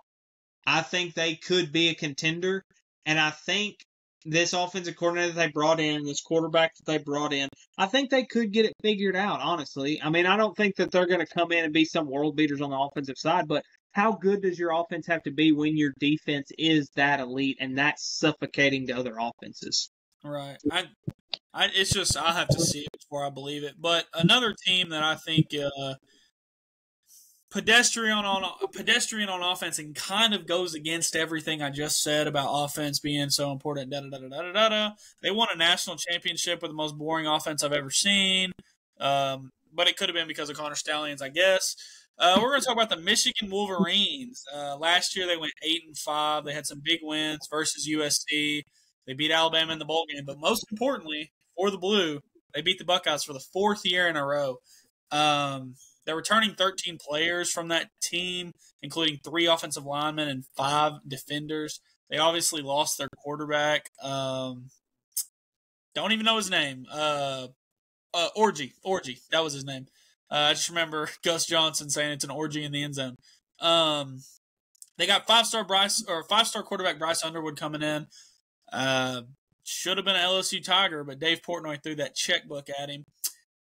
I think they could be a contender. And I think this offensive coordinator that they brought in, this quarterback that they brought in, I think they could get it figured out, honestly. I don't think that they're going to come in and be some world beaters on the offensive side, but how good does your offense have to be when your defense is that elite and that's suffocating to other offenses? Right. It's just I have to see it before I believe it. But another team that I think pedestrian on offense and kind of goes against everything I just said about offense being so important. They won a national championship with the most boring offense I've ever seen. But it could have been because of Connor Stallions, I guess. We're going to talk about the Michigan Wolverines. Last year they went 8-5. They had some big wins versus USC. They beat Alabama in the bowl game. But most importantly, for the Blue, they beat the Buckeyes for the 4th year in a row. They're returning 13 players from that team, including 3 offensive linemen and 5 defenders. They obviously lost their quarterback. Don't even know his name. Orgy. That was his name. I just remember Gus Johnson saying it's an orgy in the end zone. They got 5-star quarterback Bryce Underwood coming in. Should have been an LSU Tiger, but Dave Portnoy threw that checkbook at him.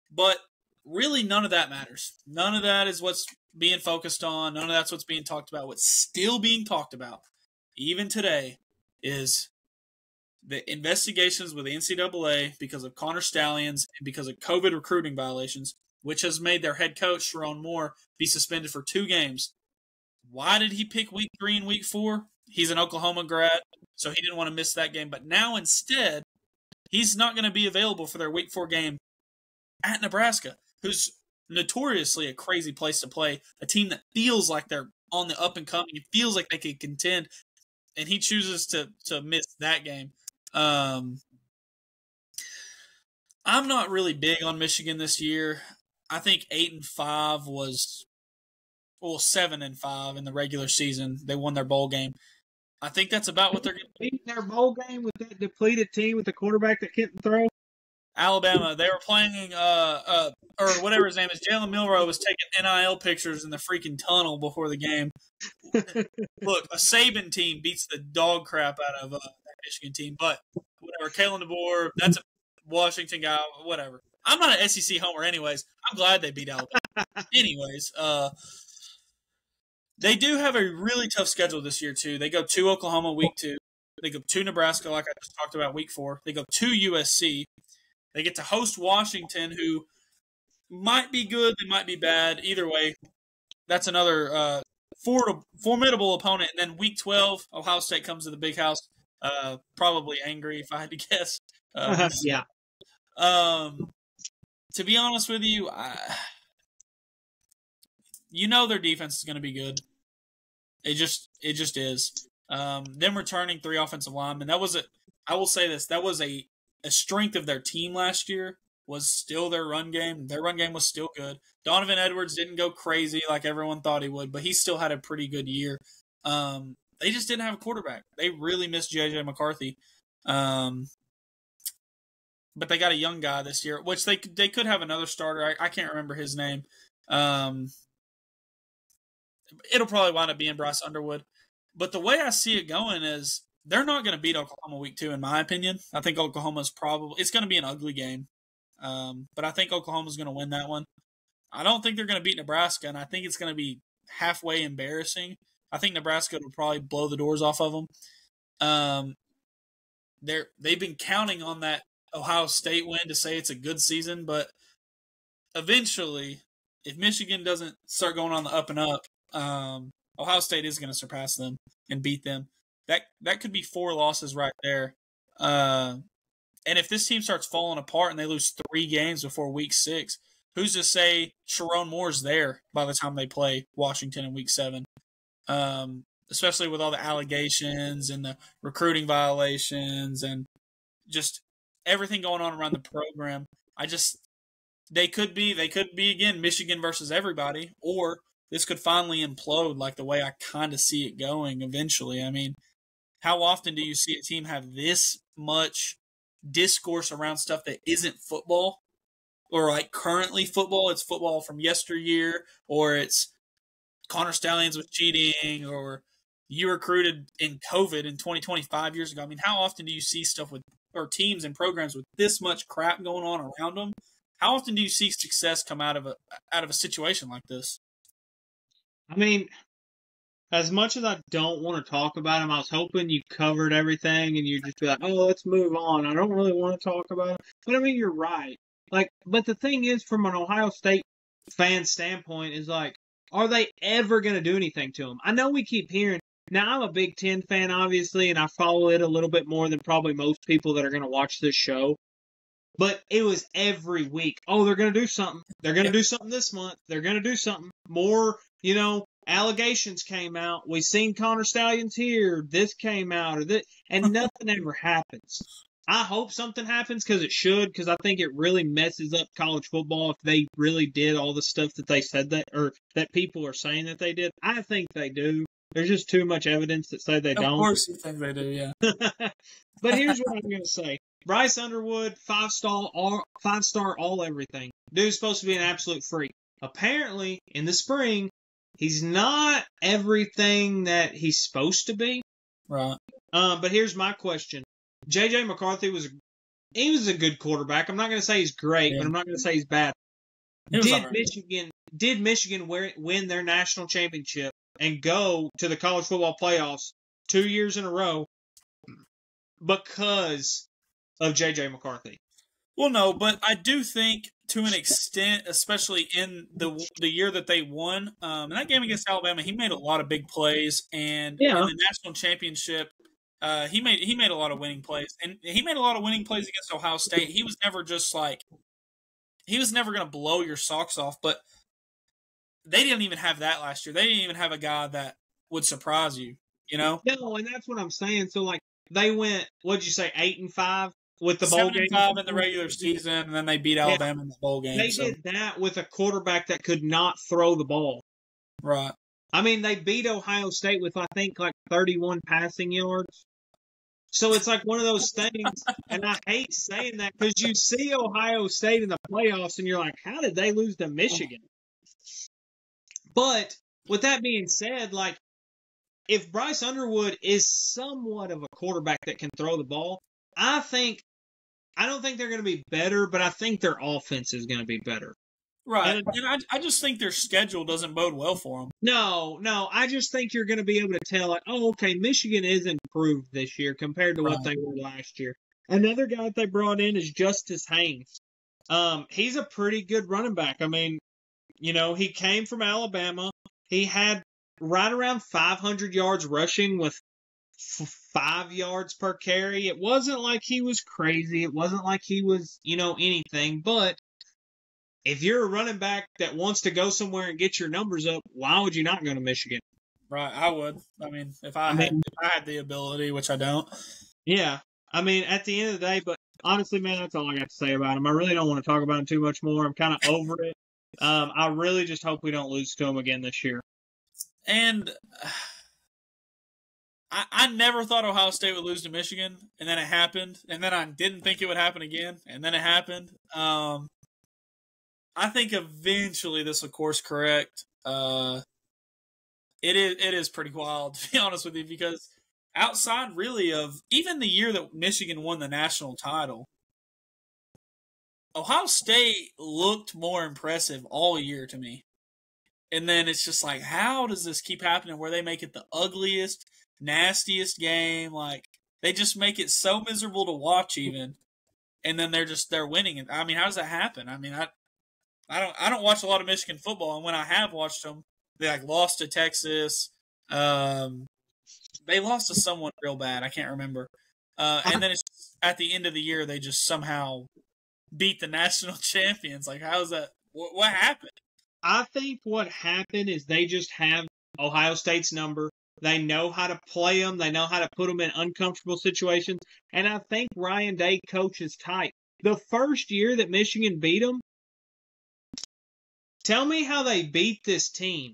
But really, none of that matters. None of that is what's being focused on. None of that's what's being talked about. What's still being talked about, even today, is the investigations with the NCAA because of Connor Stallions and because of COVID recruiting violations, which has made their head coach, Sharon Moore, be suspended for 2 games. Why did he pick week 3 and week 4? He's an Oklahoma grad, so he didn't want to miss that game. But now instead, he's not going to be available for their week 4 game at Nebraska, who's notoriously a crazy place to play, a team that feels like they're on the up and coming. It feels like they could contend, and he chooses to miss that game. I'm not really big on Michigan this year. I think 8-5 was, 7-5 in the regular season. They won their bowl game. I think that's about what they're going to beat their bowl game with that depleted team with the quarterback that couldn't throw. Alabama, they were playing, or whatever his name is. Jalen Milroe was taking NIL pictures in the freaking tunnel before the game. Look, a Saban team beats the dog crap out of that Michigan team, but whatever. Kalen DeBoer, that's a Washington guy, whatever. I'm not an SEC homer anyways. I'm glad they beat Alabama. Anyways, they do have a really tough schedule this year, too. They go to Oklahoma week 2. They go to Nebraska, like I just talked about, week 4. They go to USC. They get to host Washington, who might be good, they might be bad. Either way, that's another formidable opponent. And then week 12, Ohio State comes to the Big House. Probably angry if I had to guess. Yeah. To be honest with you, their defense is going to be good. It just is. Them returning 3 offensive linemen, I will say this, that was a strength of their team last year, was still their run game. Their run game was still good. Donovan Edwards didn't go crazy like everyone thought he would, but he still had a pretty good year. They just didn't have a quarterback. They really missed J.J. McCarthy. But they got a young guy this year, which they could have another starter. I can't remember his name. It'll probably wind up being Bryce Underwood. But the way I see it going is they're not going to beat Oklahoma week 2, in my opinion. I think Oklahoma's it's going to be an ugly game. But I think Oklahoma's going to win that one. I don't think they're going to beat Nebraska, and I think it's going to be halfway embarrassing. I think Nebraska will probably blow the doors off of them. They've been counting on that Ohio State win to say it's a good season, but eventually, if Michigan doesn't start going on the up and up, Ohio State is going to surpass them and beat them. That could be 4 losses right there. And if this team starts falling apart and they lose 3 games before week 6, who's to say Sharon Moore's there by the time they play Washington in week 7? Especially with all the allegations and the recruiting violations and just everything going on around the program. They could be again Michigan versus everybody, or this could finally implode like the way I kind of see it going eventually. I mean, how often do you see a team have this much discourse around stuff that isn't football, or like currently football? It's football from yesteryear, or it's Connor Stallions was cheating, or you recruited in COVID in 2025 years ago. I mean, how often do you see stuff or teams and programs with this much crap going on around them? How often do you see success come out of a situation like this? I mean, as much as I don't want to talk about him, I was hoping you covered everything and you'd just be like, oh, let's move on. I don't really want to talk about it. But I mean, you're right. But the thing is, from an Ohio State fan standpoint, is like, are they ever going to do anything to him? I know we keep hearing. Now, I'm a Big Ten fan, obviously, and I follow it a little bit more than probably most people that are going to watch this show. But it was every week. Oh, they're going to do something. They're going to do something this month. They're going to do something. More, allegations came out. We seen Connor Stallions here. This came out. And nothing ever happens. I hope something happens because it should, because I think it really messes up college football if they really did all the stuff that they said that people are saying that they did. I think they do. There's just too much evidence that say they don't. Of course you think they do, yeah. But here's what I'm going to say. Bryce Underwood, 5-star, all everything. Dude's supposed to be an absolute freak. Apparently, in the spring, he's not everything that he's supposed to be. Right. But here's my question. J.J. McCarthy was a good quarterback. I'm not going to say he's great, but I'm not going to say he's bad. Did Michigan win their national championship and go to the college football playoffs 2 years in a row because of J.J. McCarthy? Well, no, but I do think to an extent, especially in the year that they won, in that game against Alabama, he made a lot of big plays, and in the national championship, he made a lot of winning plays, and he made a lot of winning plays against Ohio State. He was never just he was never going to blow your socks off, but they didn't even have that last year. They didn't even have a guy that would surprise you, No, and that's what I'm saying. So, they went, what'd you say, 8-5 with the bowl game? 7-5 in the regular season, and then they beat Alabama in the bowl game. They did that with a quarterback that could not throw the ball. Right. I mean, they beat Ohio State with, I think, 31 passing yards. So it's one of those things, and I hate saying that because you see Ohio State in the playoffs, and you're like, how did they lose to Michigan? But with that being said, if Bryce Underwood is somewhat of a quarterback that can throw the ball, I don't think they're going to be better, but I think their offense is going to be better. Right. And I just think their schedule doesn't bode well for them. No. I just think you're going to be able to tell, okay, Michigan is improved this year compared to what they were last year. Another guy that they brought in is Justice Haynes. He's a pretty good running back. I mean, he came from Alabama. He had right around 500 yards rushing with 5 yards per carry. It wasn't like he was crazy. It wasn't like he was, anything. But if you're a running back that wants to go somewhere and get your numbers up, why would you not go to Michigan? Right, I would. I mean, if I had the ability, which I don't. Yeah. I mean, at the end of the day, but honestly, man, that's all I got to say about him. I really don't want to talk about him too much more. I'm kind of over it. I really just hope we don't lose to him again this year. And I never thought Ohio State would lose to Michigan, and then it happened. And then I didn't think it would happen again, and then it happened. I think eventually this will course correct. It is pretty wild, to be honest with you, because outside really of even the year that Michigan won the national title, Ohio State looked more impressive all year to me. And then it's just like, how does this keep happening where they make it the ugliest, nastiest game? Like, they just make it so miserable to watch even. And then they're winning it. I mean, how does that happen? I mean, I don't watch a lot of Michigan football, and when I have watched them, they lost to Texas. They lost to someone real bad. I can't remember. And then it's at the end of the year, they just somehow beat the national champions. Like, how is that? What happened? I think what happened is they just have Ohio State's number. They know how to play them. They know how to put them in uncomfortable situations. And I think Ryan Day coaches tight. The first year that Michigan beat them, tell me how they beat this team.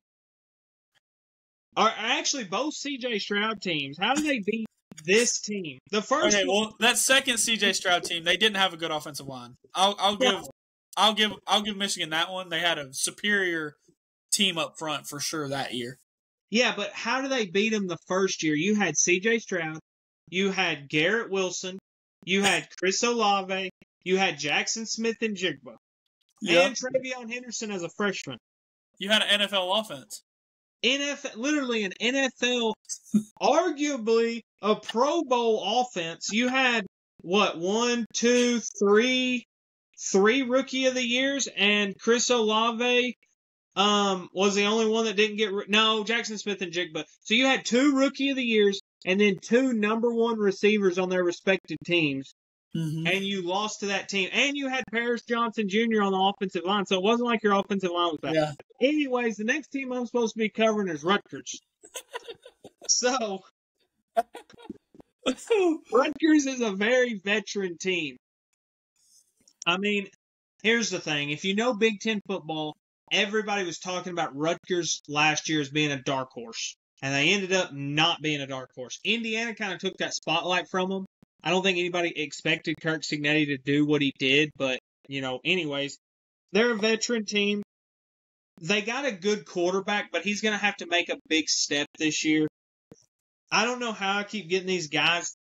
Or actually, both C.J. Stroud teams. How did they beat this team? The first. Okay, well, that second C.J. Stroud team, they didn't have a good offensive line. I'll give Michigan that one. They had a superior team up front for sure that year. Yeah, but how did they beat them the first year? You had C.J. Stroud, you had Garrett Wilson, you had Chris Olave, you had Jackson Smith-Njigba, and Travion Henderson as a freshman. You had an NFL offense. Literally an NFL, arguably a Pro Bowl offense. You had, three Rookie of the Years, and Chris Olave was the only one that didn't get... No, Jackson Smith-Njigba. So you had 2 Rookie of the Years, and then 2 number 1 receivers on their respective teams. Mm-hmm. And you lost to that team. And you had Paris Johnson Jr. on the offensive line, so it wasn't like your offensive line was bad. Yeah. Anyways, the next team I'm supposed to be covering is Rutgers. So, Rutgers is a very veteran team. I mean, here's the thing. If you know Big Ten football, everybody was talking about Rutgers last year as being a dark horse. And they ended up not being a dark horse. Indiana kind of took that spotlight from them. I don't think anybody expected Kirk Cignetti to do what he did, but, anyways, they're a veteran team. They got a good quarterback, but he's going to have to make a big step this year. I don't know how I keep getting these guys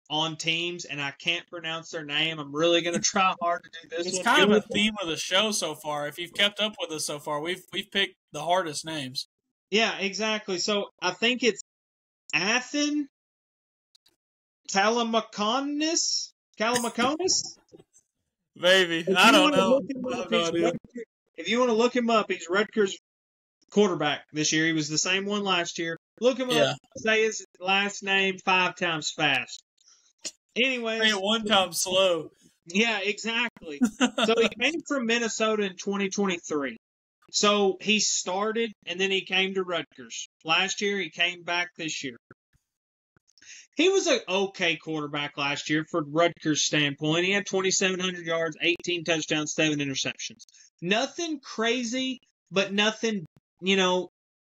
on teams, and I can't pronounce their name. I'm really going to try hard to do this. It's kind of a theme of the show so far. If you've kept up with us so far, we've picked the hardest names. Yeah, exactly. So I think it's Athen Calamaconis? Maybe. I don't know. If you want to look him up, he's Rutgers quarterback this year. He was the same one last year. Look him up. Say his last name 5 times fast. Anyways. Say it 1 time slow. Yeah, exactly. So he came from Minnesota in 2023. So he started, and then he came to Rutgers. Last year, he came back this year. He was an okay quarterback last year for Rutgers' standpoint. He had 2,700 yards, 18 touchdowns, 7 interceptions. Nothing crazy, but nothing,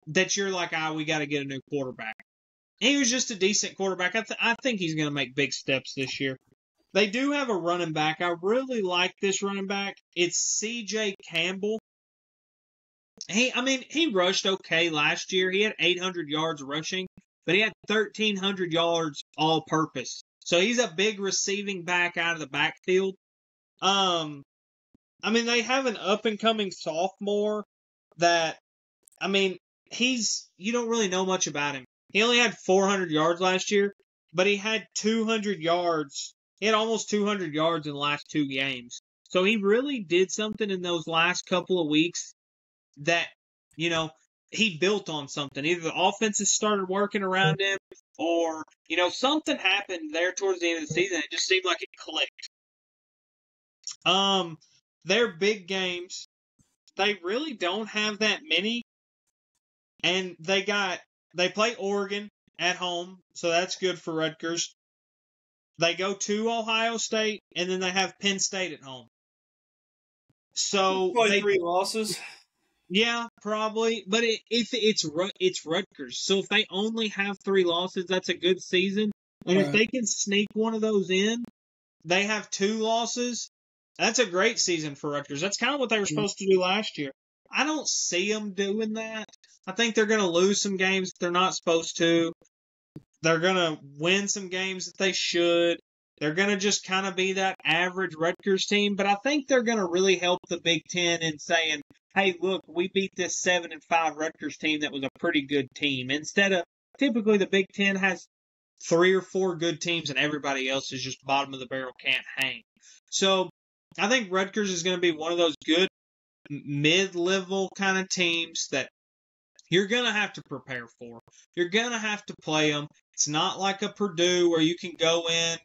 that you're like, we got to get a new quarterback. He was just a decent quarterback. I think he's going to make big steps this year. They do have a running back. I really like this running back. It's C.J. Campbell. He rushed okay last year. He had 800 yards rushing, but he had 1,300 yards all-purpose. So he's a big receiving back out of the backfield. They have an up-and-coming sophomore that, you don't really know much about him. He only had 400 yards last year, but he had 200 yards. He had almost 200 yards in the last 2 games. So he really did something in those last couple of weeks that, he built on something. Either the offenses started working around him or, something happened there towards the end of the season. It just seemed like it clicked. Their big games, they really don't have that many. And they play Oregon at home, so that's good for Rutgers. They go to Ohio State, and then they have Penn State at home. So probably 3 losses. Yeah, probably. But it's Rutgers, so if they only have 3 losses, that's a good season. And if they can sneak one of those in, they have 2 losses. That's a great season for Rutgers. That's kind of what they were supposed to do last year. I don't see them doing that. I think they're going to lose some games that they're not supposed to. They're going to win some games that they should. They're going to just kind of be that average Rutgers team. But I think they're going to really help the Big Ten in saying, hey, look, we beat this 7-5 Rutgers team that was a pretty good team. Instead of, typically the Big Ten has 3 or 4 good teams and everybody else is just bottom of the barrel, can't hang. So I think Rutgers is going to be one of those good mid-level kind of teams that you're going to have to prepare for. You're going to have to play them. It's not like a Purdue where you can go in,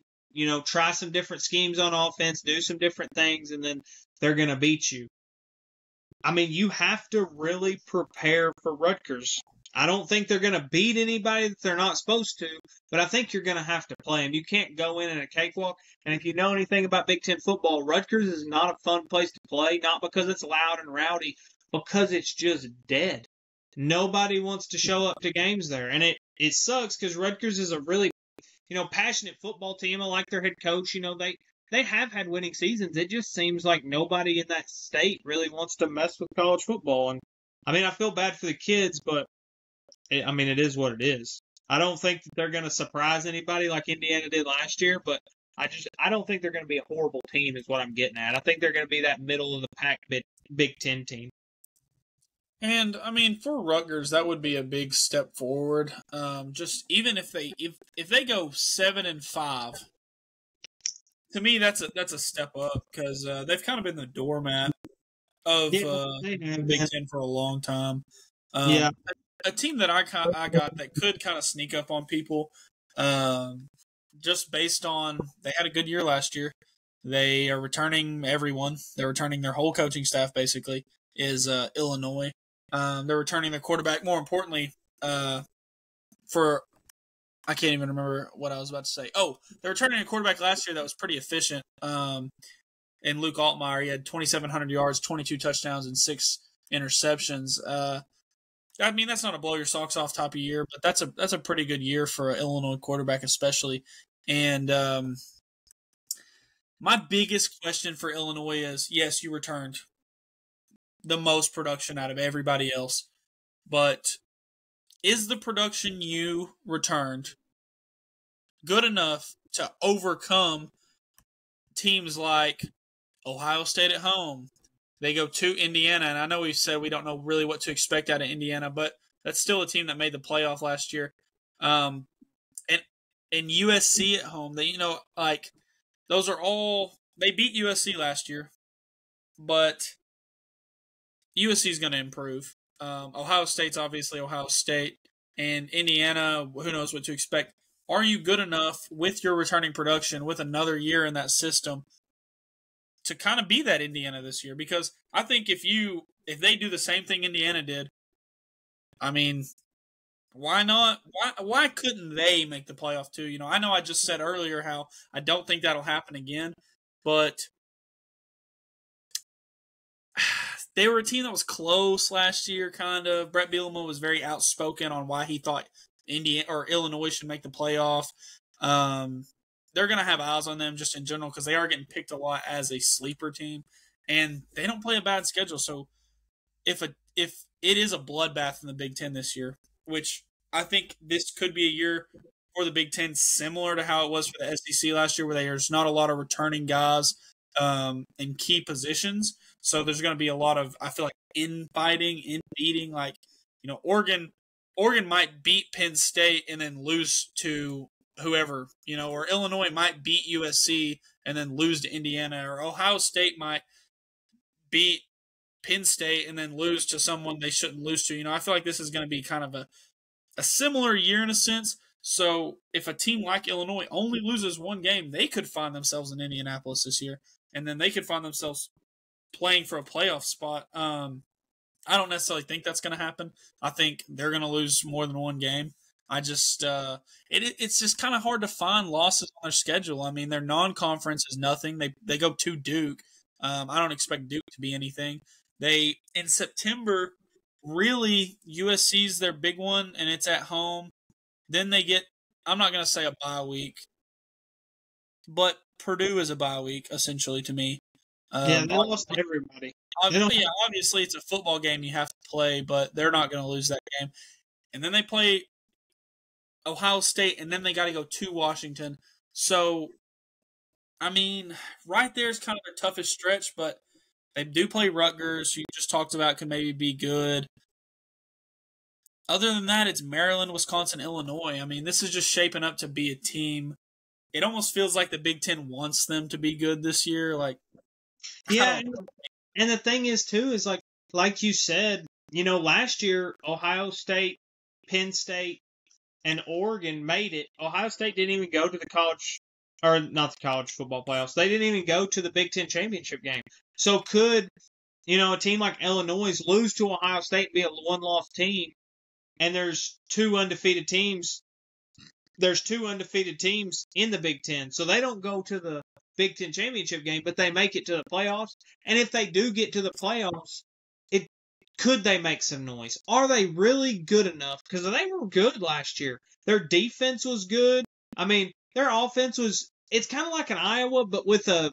try some different schemes on offense, do some different things, and then they're going to beat you. I mean, you have to really prepare for Rutgers. I don't think they're going to beat anybody that they're not supposed to, but I think you're going to have to play them. You can't go in a cakewalk. And if you know anything about Big Ten football, Rutgers is not a fun place to play, not because it's loud and rowdy, because it's just dead. Nobody wants to show up to games there. And it sucks because Rutgers is a really, passionate football team. I like their head coach. They have had winning seasons. It just seems like nobody in that state really wants to mess with college football. And I mean, I feel bad for the kids, but it is what it is. I don't think that they're going to surprise anybody like Indiana did last year, but I don't think they're going to be a horrible team is what I'm getting at. I think they're going to be that middle of the pack Big Ten team. And I mean, for Rutgers, that would be a big step forward. Just even if they go 7-5, to me that's a step up because they've kind of been the doormat of the Big Ten for a long time. A team that I got that could kind of sneak up on people, just based on they had a good year last year. They are returning everyone. They're returning their whole coaching staff basically. Is Illinois. They're returning their quarterback. More importantly, I can't even remember what I was about to say. Oh, they're returning a quarterback last year that was pretty efficient. And Luke Altmaier, he had 2,700 yards, 22 touchdowns, and 6 interceptions. I mean, that's not a blow your socks off type of year, but that's a pretty good year for an Illinois quarterback, especially. And my biggest question for Illinois is: yes, you returned the most production out of everybody else, but is the production you returned good enough to overcome teams like Ohio State at home? They go to Indiana, and I know we've said we don't know really what to expect out of Indiana, but that's still a team that made the playoff last year. And USC at home, those are all – they beat USC last year, but USC is going to improve. Ohio State's obviously Ohio State, and Indiana, who knows what to expect. Are you good enough with your returning production with another year in that system to kind of be that Indiana this year? Because I think if they do the same thing Indiana did, I mean, why not? Why couldn't they make the playoff too? I know I just said earlier how I don't think that'll happen again, but they were a team that was close last year, kind of. Brett Bielema was very outspoken on why he thought Indiana or Illinois should make the playoff. They're going to have eyes on them just in general because they are getting picked a lot as a sleeper team, and they don't play a bad schedule. So if it is a bloodbath in the Big Ten this year, which I think this could be a year for the Big Ten similar to how it was for the SEC last year, where there's not a lot of returning guys in key positions. So there's going to be a lot of, I feel like, infighting, inbeating. Like, Oregon might beat Penn State and then lose to whoever, or Illinois might beat USC and then lose to Indiana, or Ohio State might beat Penn State and then lose to someone they shouldn't lose to. I feel like this is going to be kind of a similar year in a sense. So if a team like Illinois only loses one game, they could find themselves in Indianapolis this year, and then they could find themselves playing for a playoff spot. I don't necessarily think that's going to happen. I think they're going to lose more than one game. I just it's just kind of hard to find losses on their schedule. I mean, their non-conference is nothing. They go to Duke. I don't expect Duke to be anything. They in September, really USC's their big one, and it's at home. Then they get, I'm not going to say a bye week, but Purdue is a bye week essentially to me. They lost everybody. Obviously it's a football game you have to play, but they're not going to lose that game. And then they play Ohio State, and then they got to go to Washington. So, I mean, right there is kind of their toughest stretch, but they do play Rutgers, who you just talked about could maybe be good. Other than that, it's Maryland, Wisconsin, Illinois. I mean, this is just shaping up to be a team. It almost feels like the Big Ten wants them to be good this year. Yeah, and the thing is, too, is like you said, last year, Ohio State, Penn State, and Oregon made it. Ohio State didn't even go to the not the college football playoffs. They didn't even go to the Big Ten championship game. So could, a team like Illinois lose to Ohio State, be a one-loss team, and there's two undefeated teams. There's two undefeated teams in the Big Ten. So they don't go to the Big Ten championship game, but they make it to the playoffs. And if they do get to the playoffs, could they make some noise? Are they really good enough? Because they were good last year. Their defense was good. I mean, their offense was, it's kind of like an Iowa, but with a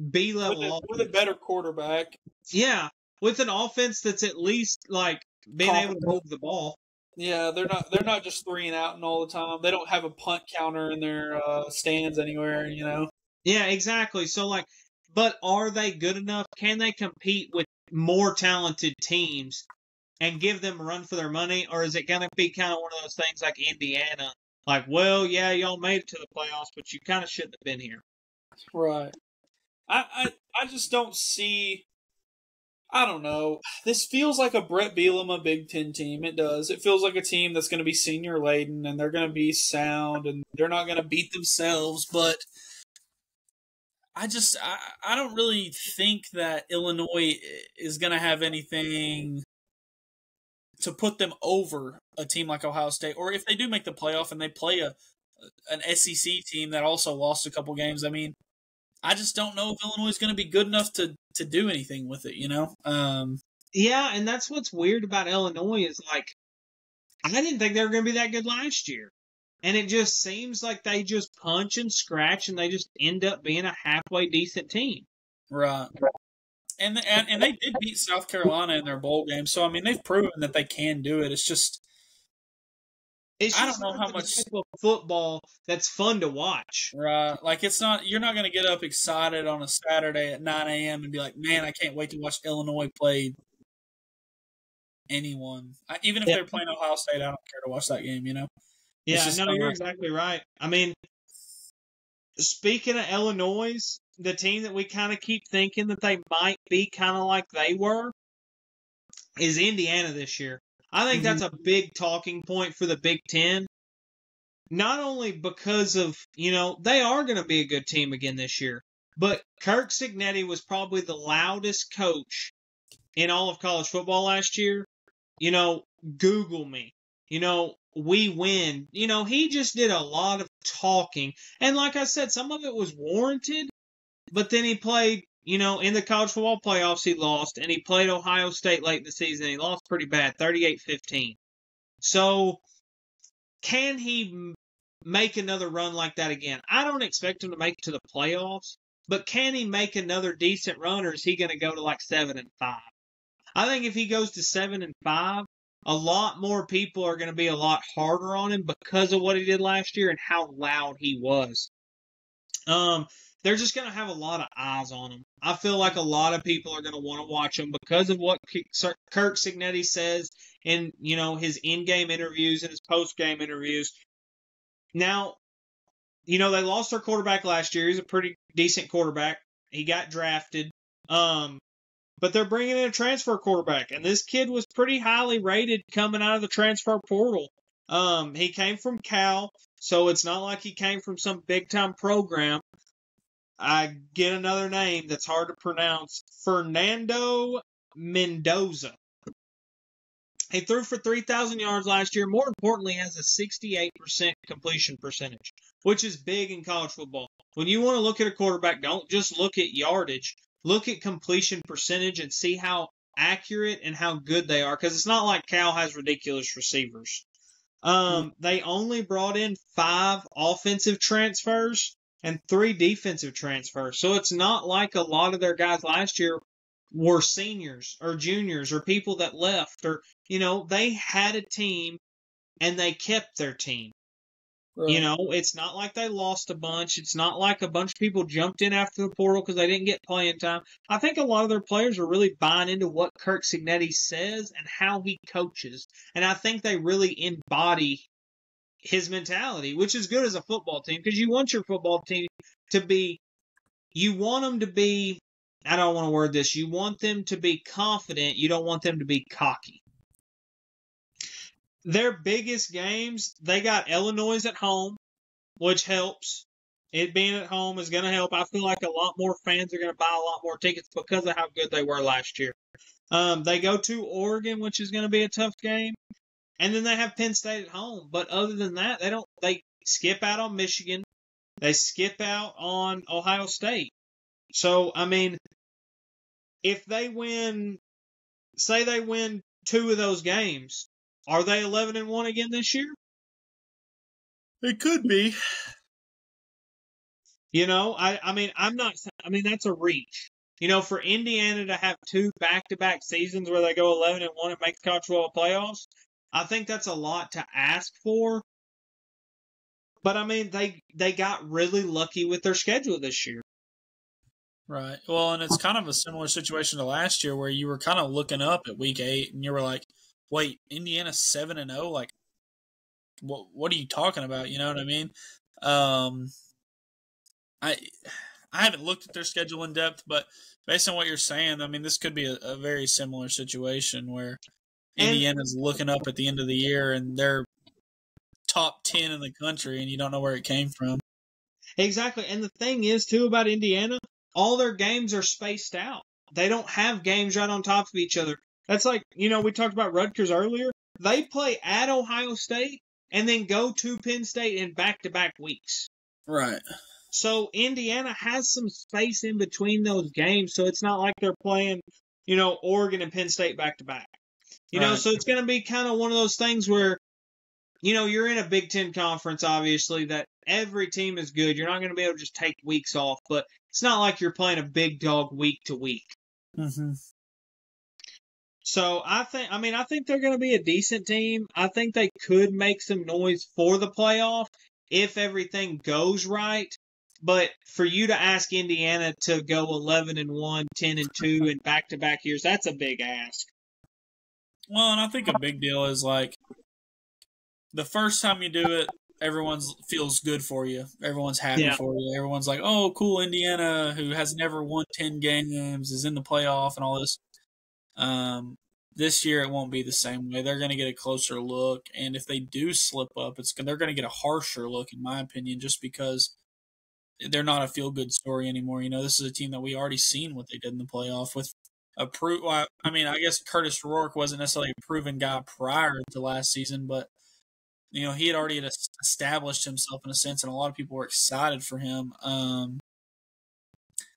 B-level with a better quarterback. Yeah, with an offense that's at least being able to move the ball. Yeah, they're not just 3 and out all the time. They don't have a punt counter in their stands anywhere, Yeah, exactly. So but are they good enough? Can they compete with more talented teams and give them a run for their money? Or is it going to be kind of one of those things like Indiana? Y'all made it to the playoffs, but you kind of shouldn't have been here. Right. I just don't see, I don't know. This feels like a Brett Bielema Big Ten team. It does. It feels like a team that's going to be senior laden, and they're going to be sound, and they're not going to beat themselves, but I don't really think that Illinois is going to have anything to put them over a team like Ohio State. Or if they do make the playoff and they play an SEC team that also lost a couple games, I mean, I just don't know if Illinois is going to be good enough to do anything with it, Yeah, and that's what's weird about Illinois is I didn't think they were going to be that good last year. And it just seems like they just punch and scratch, and they just end up being a halfway decent team. Right. And they did beat South Carolina in their bowl game, so I mean they've proven that they can do it. It's just I don't know how much football that's fun to watch. Right. You're not going to get up excited on a Saturday at 9 a.m. and be like, man, I can't wait to watch Illinois play anyone. Even if they're playing Ohio State, I don't care to watch that game, Yeah, no, you're exactly right. I mean, speaking of Illinois, the team that we kind of keep thinking that they might be kind of like they were is Indiana this year. I think that's a big talking point for the Big Ten. Not only because of, they are going to be a good team again this year, but Kirk Cignetti was probably the loudest coach in all of college football last year. Google me. We win. He just did a lot of talking. And like I said, some of it was warranted, but then he played, in the college football playoffs, he lost, and he played Ohio State late in the season. He lost pretty bad, 38-15. So can he make another run like that again? I don't expect him to make it to the playoffs, but can he make another decent run, or is he going to go to 7-5? I think if he goes to 7-5, a lot more people are going to be a lot harder on him because of what he did last year and how loud he was. They're just going to have a lot of eyes on him. I feel like a lot of people are going to want to watch him because of what Kirk Cignetti says in, his in-game interviews and his post-game interviews. Now, they lost their quarterback last year. He's a pretty decent quarterback. He got drafted. But they're bringing in a transfer quarterback, and this kid was pretty highly rated coming out of the transfer portal. He came from Cal, so it's not like he came from some big-time program. I get another name that's hard to pronounce. Fernando Mendoza. He threw for 3,000 yards last year. More importantly, has a 68% completion percentage, which is big in college football. When you want to look at a quarterback, don't just look at yardage. Look at completion percentage and see how accurate and how good they are, because it's not like Cal has ridiculous receivers. They only brought in 5 offensive transfers and 3 defensive transfers. So it's not like a lot of their guys last year were seniors or juniors or people that left, or, they had a team and they kept their team. Right. It's not like they lost a bunch. It's not like a bunch of people jumped in after the portal because they didn't get playing time. I think a lot of their players are really buying into what Kirk Cignetti says and how he coaches. And I think they really embody his mentality, which is good as a football team, because you want your football team to be, you want them to be, I don't want to word this, you want them to be confident. You don't want them to be cocky. Their biggest games, they got Illinois at home, which helps. It being at home is going to help. I feel like a lot more fans are going to buy a lot more tickets because of how good they were last year. They go to Oregon, which is going to be a tough game. And then they have Penn State at home. But other than that, they skip out on Michigan. They skip out on Ohio State. So, if they win, say they win 2 of those games, are they 11-1 again this year? It could be. That's a reach. For Indiana to have 2 back-to-back seasons where they go 11-1 and make the college football playoffs, I think that's a lot to ask for. But, they got really lucky with their schedule this year. Right. Well, and it's kind of a similar situation to last year where you were kind of looking up at week 8 and you were like, wait, Indiana's 7-0? Like, what are you talking about? You know what I mean? I haven't looked at their schedule in depth, but based on what you're saying, this could be a very similar situation where Indiana's looking up at the end of the year and they're top 10 in the country and you don't know where it came from. Exactly. And the thing is, too, about Indiana, all their games are spaced out. They don't have games right on top of each other. That's like, we talked about Rutgers earlier. They play at Ohio State and then go to Penn State in back-to-back weeks. Right. So Indiana has some space in between those games, so it's not like they're playing, Oregon and Penn State back-to-back. So it's going to be kind of one of those things where, you're in a Big Ten conference, obviously, that every team is good. You're not going to be able to just take weeks off, but it's not like you're playing a big dog week to week. Mm-hmm. So I think they're going to be a decent team. I think they could make some noise for the playoff if everything goes right. But for you to ask Indiana to go 11-1, 10-2 in back-to-back years, that's a big ask. Well, and I think a big deal is like the first time you do it, everyone feels good for you. Everyone's happy for you. Everyone's like, oh, cool, Indiana, who has never won 10 games, is in the playoff and all this. This year it won't be the same way. They're going to get a closer look, and if they do slip up, they're going to get a harsher look, in my opinion, just because they're not a feel-good story anymore. This is a team that we already seen what they did in the playoff with I guess Curtis Rourke wasn't necessarily a proven guy prior to last season, but he had already established himself in a sense, and a lot of people were excited for him.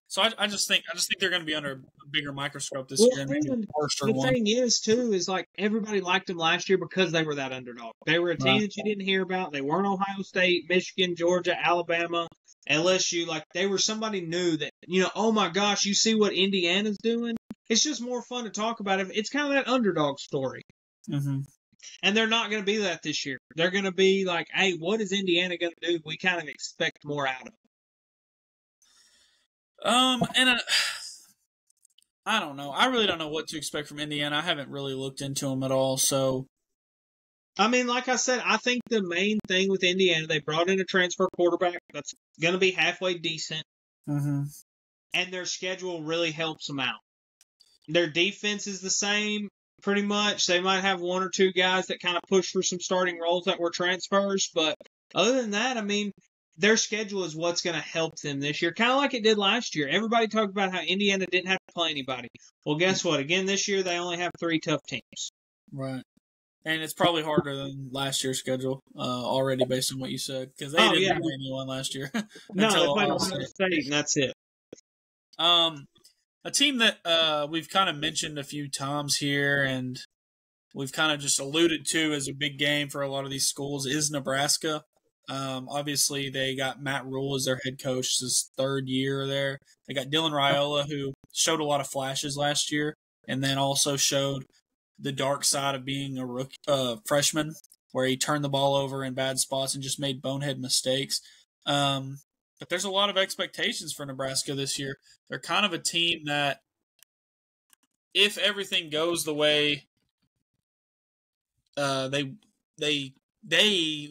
So I just think they're going to be under a bigger microscope this year. The thing is, too, is like everybody liked them last year because they were that underdog. They were a team that you didn't hear about. They weren't Ohio State, Michigan, Georgia, Alabama, LSU. Like, they were somebody new that, oh my gosh, you see what Indiana's doing? It's just more fun to talk about it. It's kind of that underdog story. Mm-hmm. And they're not going to be that this year. They're going to be like, hey, what is Indiana going to do? We kind of expect more out of them. I don't know. I really don't know what to expect from Indiana. I haven't really looked into them at all. So, I mean, like I said, I think the main thing with Indiana, they brought in a transfer quarterback that's going to be halfway decent, Mm-hmm. and their schedule really helps them out. Their defense is the same, pretty much. They might have one or two guys that kind of push for some starting roles that were transfers, but other than that, I mean, their schedule is what's going to help them this year, kind of like it did last year. Everybody talked about how Indiana didn't have to play anybody. Well, guess what? Again, this year they only have 3 tough teams. Right. And it's probably harder than last year's schedule already based on what you said, because they Oh, didn't yeah. play anyone last year. No, they until played Ohio Ohio State. State, and that's it. A team that we've kind of mentioned a few times here, and we've kind of just alluded to as a big game for a lot of these schools is Nebraska. Obviously, they got Matt Rule as their head coach, his 3rd year there. They got Dylan Raiola, who showed a lot of flashes last year, and then also showed the dark side of being a freshman, where he turned the ball over in bad spots and just made bonehead mistakes. But there's a lot of expectations for Nebraska this year. They're kind of a team that, if everything goes the way they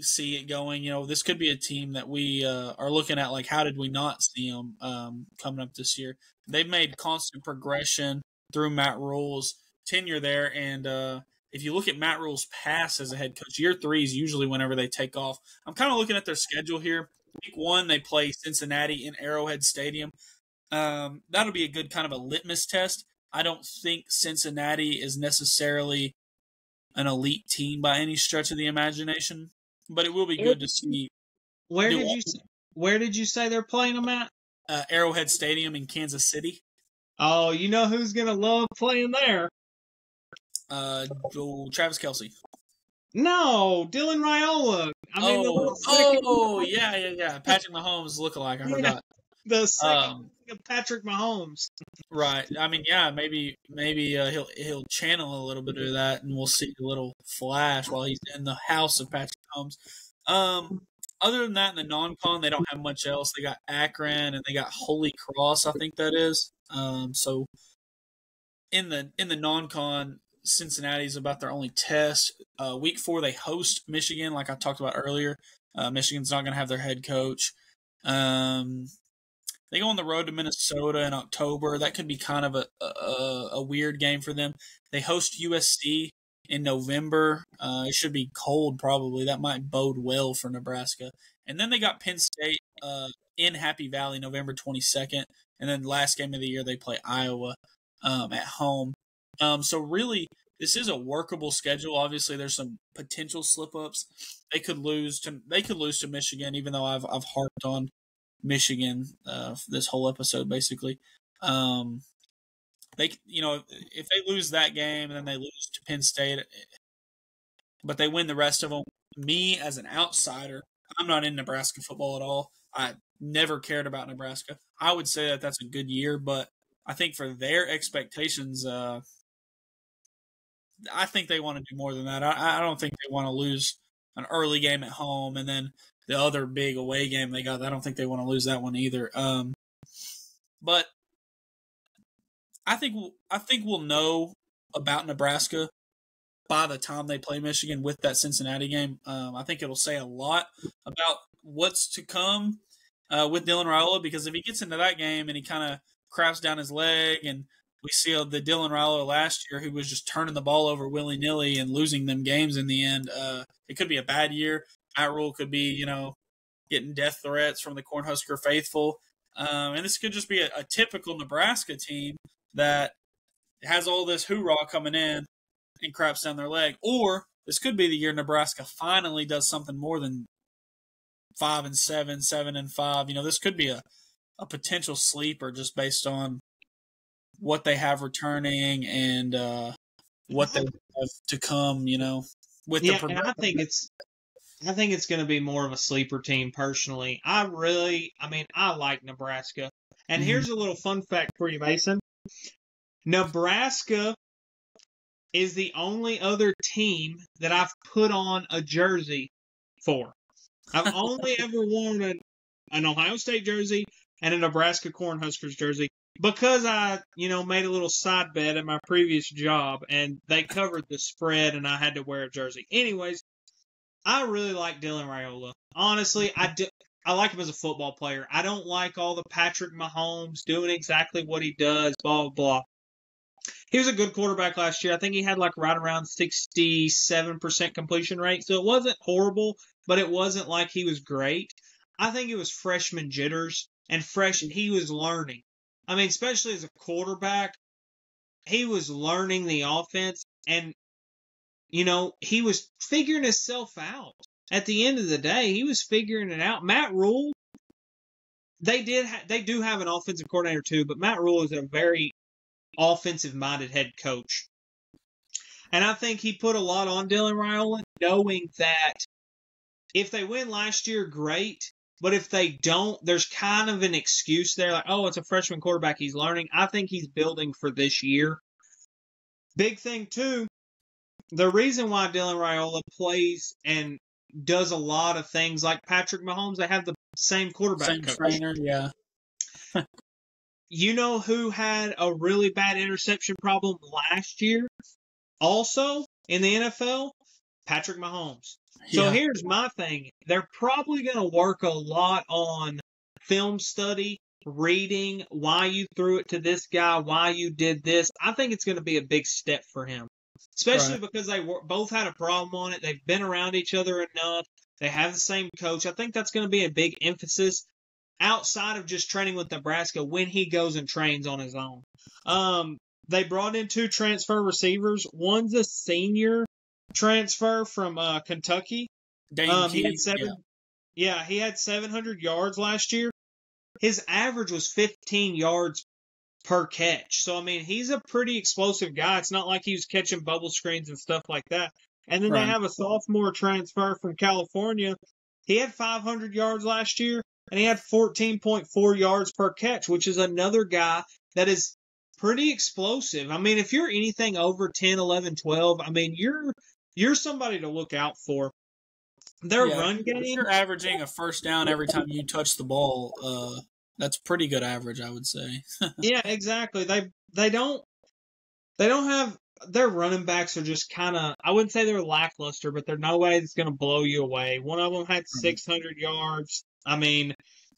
see it going, this could be a team that we are looking at like, how did we not see them coming up this year? They've made constant progression through Matt Rule's tenure there, and if you look at Matt Rule's past as a head coach, year 3 is usually whenever they take off. I'm kind of looking at their schedule here. Week 1, they play Cincinnati in Arrowhead Stadium. That'll be a good kind of a litmus test. I don't think Cincinnati is necessarily an elite team by any stretch of the imagination, but it will be good to see. Where did you say they're playing them at? Arrowhead Stadium in Kansas City. Oh, you know who's gonna love playing there? Travis Kelce. No, Dylan Raiola. Yeah. Patrick Mahomes lookalike. I forgot. The second of Patrick Mahomes. Right. I mean, yeah, maybe he'll channel a little bit of that, and we'll see a little flash while he's in the house of Patrick Mahomes. Other than that, in the non-con, they don't have much else. They got Akron and they got Holy Cross, I think that is. So in the non-con, Cincinnati's about their only test. Week 4, they host Michigan, like I talked about earlier. Michigan's not going to have their head coach. They go on the road to Minnesota in October. That could be kind of a weird game for them. They host USC in November. It should be cold probably. That might bode well for Nebraska. And then they got Penn State in Happy Valley November 22nd. And then last game of the year they play Iowa at home. So really, this is a workable schedule. Obviously, there's some potential slip-ups. They could lose to Michigan, even though I've harped on Michigan this whole episode basically. If they lose that game and then they lose to Penn State, but they win the rest of them, me as an outsider, I'm not in Nebraska football at all. I never cared about Nebraska. I would say that that's a good year, but I think for their expectations, I think they want to do more than that. I don't think they want to lose an early game at home and then the other big away game they got. I don't think they want to lose that one either. But I think we'll know about Nebraska by the time they play Michigan with that Cincinnati game. I think it'll say a lot about what's to come with Dylan Raiola, because if he gets into that game and he kind of craps down his leg, and we see the Dylan Raiola last year who was just turning the ball over willy-nilly and losing them games in the end, it could be a bad year. Matt Rule could be, getting death threats from the Cornhusker faithful. And this could just be a typical Nebraska team that has all this hoorah coming in and craps down their leg. Or this could be the year Nebraska finally does something more than 5-7, 7-5. This could be a potential sleeper just based on what they have returning and what they have to come, with the and I think it's going to be more of a sleeper team personally. I like Nebraska. And here's a little fun fact for you, Mason. Nebraska is the only other team that I've put on a jersey for. I've only ever worn an Ohio State jersey and a Nebraska Cornhuskers jersey because I, made a little side bet at my previous job and they covered the spread and I had to wear a jersey. Anyways, I really like Dylan Raiola. Honestly, I like him as a football player. I don't like all the Patrick Mahomes doing exactly what he does, blah, blah, blah. He was a good quarterback last year. I think he had like right around 67% completion rate. So it wasn't horrible, but it wasn't like he was great. I think it was freshman jitters and he was learning. I mean, especially as a quarterback, he was learning the offense and, he was figuring himself out. At the end of the day, he was figuring it out. Matt Rule, they do have an offensive coordinator too, but Matt Rule is a very offensive-minded head coach. And I think he put a lot on Dylan Raiola, knowing that if they win last year, great. But if they don't, there's kind of an excuse there. Like, oh, it's a freshman quarterback. He's learning. I think he's building for this year. Big thing, too, the reason why Dylan Raiola plays and does a lot of things like Patrick Mahomes, they have the same quarterback same coach. trainer, yeah. You know who had a really bad interception problem last year? Also in the NFL, Patrick Mahomes. So here's my thing. They're probably going to work a lot on film study, reading, why you threw it to this guy, why you did this. I think it's going to be a big step for him, especially because they both had a problem on it. They've been around each other enough. They have the same coach. I think that's going to be a big emphasis outside of just training with Nebraska when he goes and trains on his own. They brought in 2 transfer receivers. One's a senior transfer from Kentucky. He had 700 yards last year. His average was 15 yards per catch. So, I mean, he's a pretty explosive guy. It's not like he was catching bubble screens and stuff like that. And then they have a sophomore transfer from California. He had 500 yards last year, and he had 14.4 yards per catch, which is another guy that is pretty explosive. I mean, if you're anything over 10, 11, 12, I mean, you're somebody to look out for. Their run game. If you're averaging a first down every time you touch the ball, that's pretty good average, I would say. Yeah, exactly. They don't have their running backs are just kind of, I wouldn't say they're lackluster, but they're nobody that's going to blow you away. One of them had 600 yards. I mean,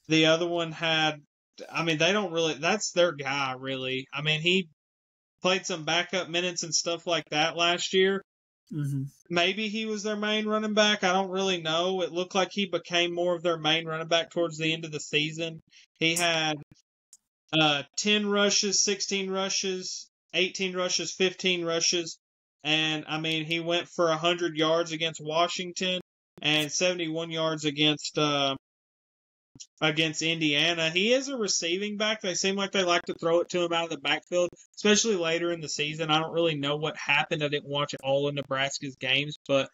the other one had, they don't really, that's their guy, really. I mean, he played some backup minutes and stuff like that last year. Mm-hmm. Maybe he was their main running back. I don't really know. It looked like he became more of their main running back towards the end of the season. He had 10 rushes, 16 rushes, 18 rushes, 15 rushes. And, he went for 100 yards against Washington and 71 yards against Indiana. He is a receiving back. They seem like they like to throw it to him out of the backfield, especially later in the season. I don't really know what happened. I didn't watch all of Nebraska's games, but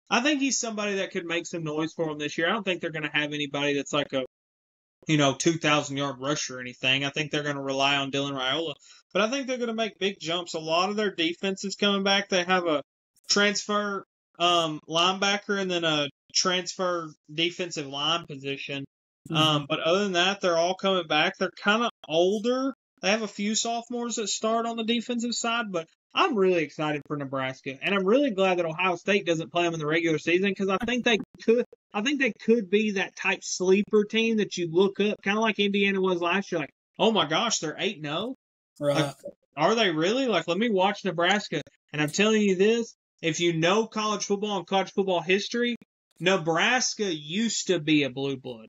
I think he's somebody that could make some noise for them this year. I don't think they're going to have anybody that's like a 2,000-yard rusher or anything. I think they're going to rely on Dylan Raiola, but I think they're going to make big jumps. A lot of their defense is coming back. They have a transfer linebacker and then a transfer defensive line position. But other than that, they're all coming back. They're kind of older. They have a few sophomores that start on the defensive side, but I'm really excited for Nebraska, and I'm really glad that Ohio State doesn't play them in the regular season because I think they could be that type sleeper team that you look up, kind of like Indiana was last year. Like, oh my gosh, they're 8-0. Right? Like, are they really? Like, let me watch Nebraska. And I'm telling you this: if you know college football and college football history, Nebraska used to be a blue blood.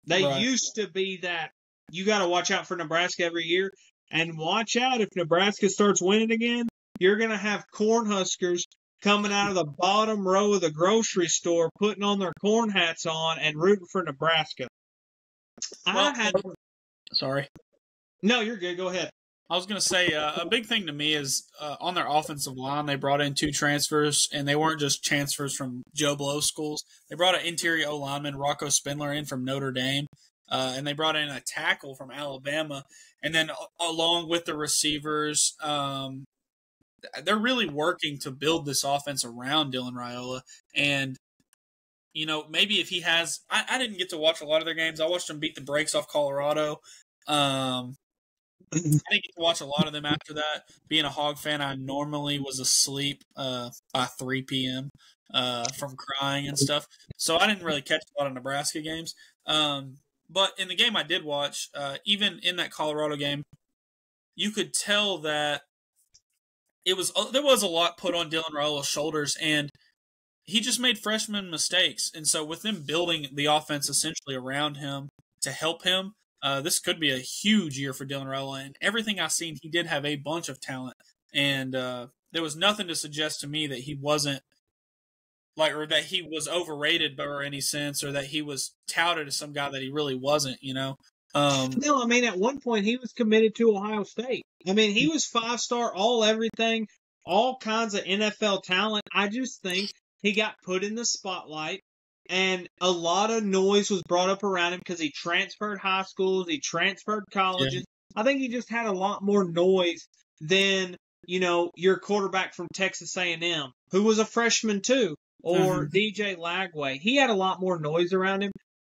They used to be that. You got to watch out for Nebraska every year. And watch out if Nebraska starts winning again, you're going to have Cornhuskers coming out of the bottom row of the grocery store, putting on their corn hats on and rooting for Nebraska. Sorry. No, you're good. Go ahead. I was going to say a big thing to me is on their offensive line, they brought in 2 transfers, and they weren't just transfers from Joe Blow schools. They brought an interior O-lineman, Rocco Spindler, in from Notre Dame, and they brought in a tackle from Alabama. And then along with the receivers, they're really working to build this offense around Dylan Raiola. And, maybe if he has – I didn't get to watch a lot of their games. I watched them beat the brakes off Colorado. I didn't get to watch a lot of them after that. Being a Hog fan, I normally was asleep by 3 p.m. From crying and stuff. So I didn't really catch a lot of Nebraska games. But in the game I did watch, even in that Colorado game, you could tell that there was a lot put on Dylan Raiola's shoulders, and he just made freshman mistakes. And so with them building the offense essentially around him to help him, this could be a huge year for Dylan Raiola. And everything I've seen, he did have a bunch of talent. And there was nothing to suggest to me that he wasn't or that he was overrated by any sense, or that he was touted as some guy that he really wasn't, No, I mean, at one point he was committed to Ohio State. I mean, he was 5-star, all everything, all kinds of NFL talent. I just think he got put in the spotlight, and a lot of noise was brought up around him because he transferred high schools, he transferred colleges. Yeah. I think he just had a lot more noise than, your quarterback from Texas A&M, who was a freshman too, or DJ Lagway. He had a lot more noise around him.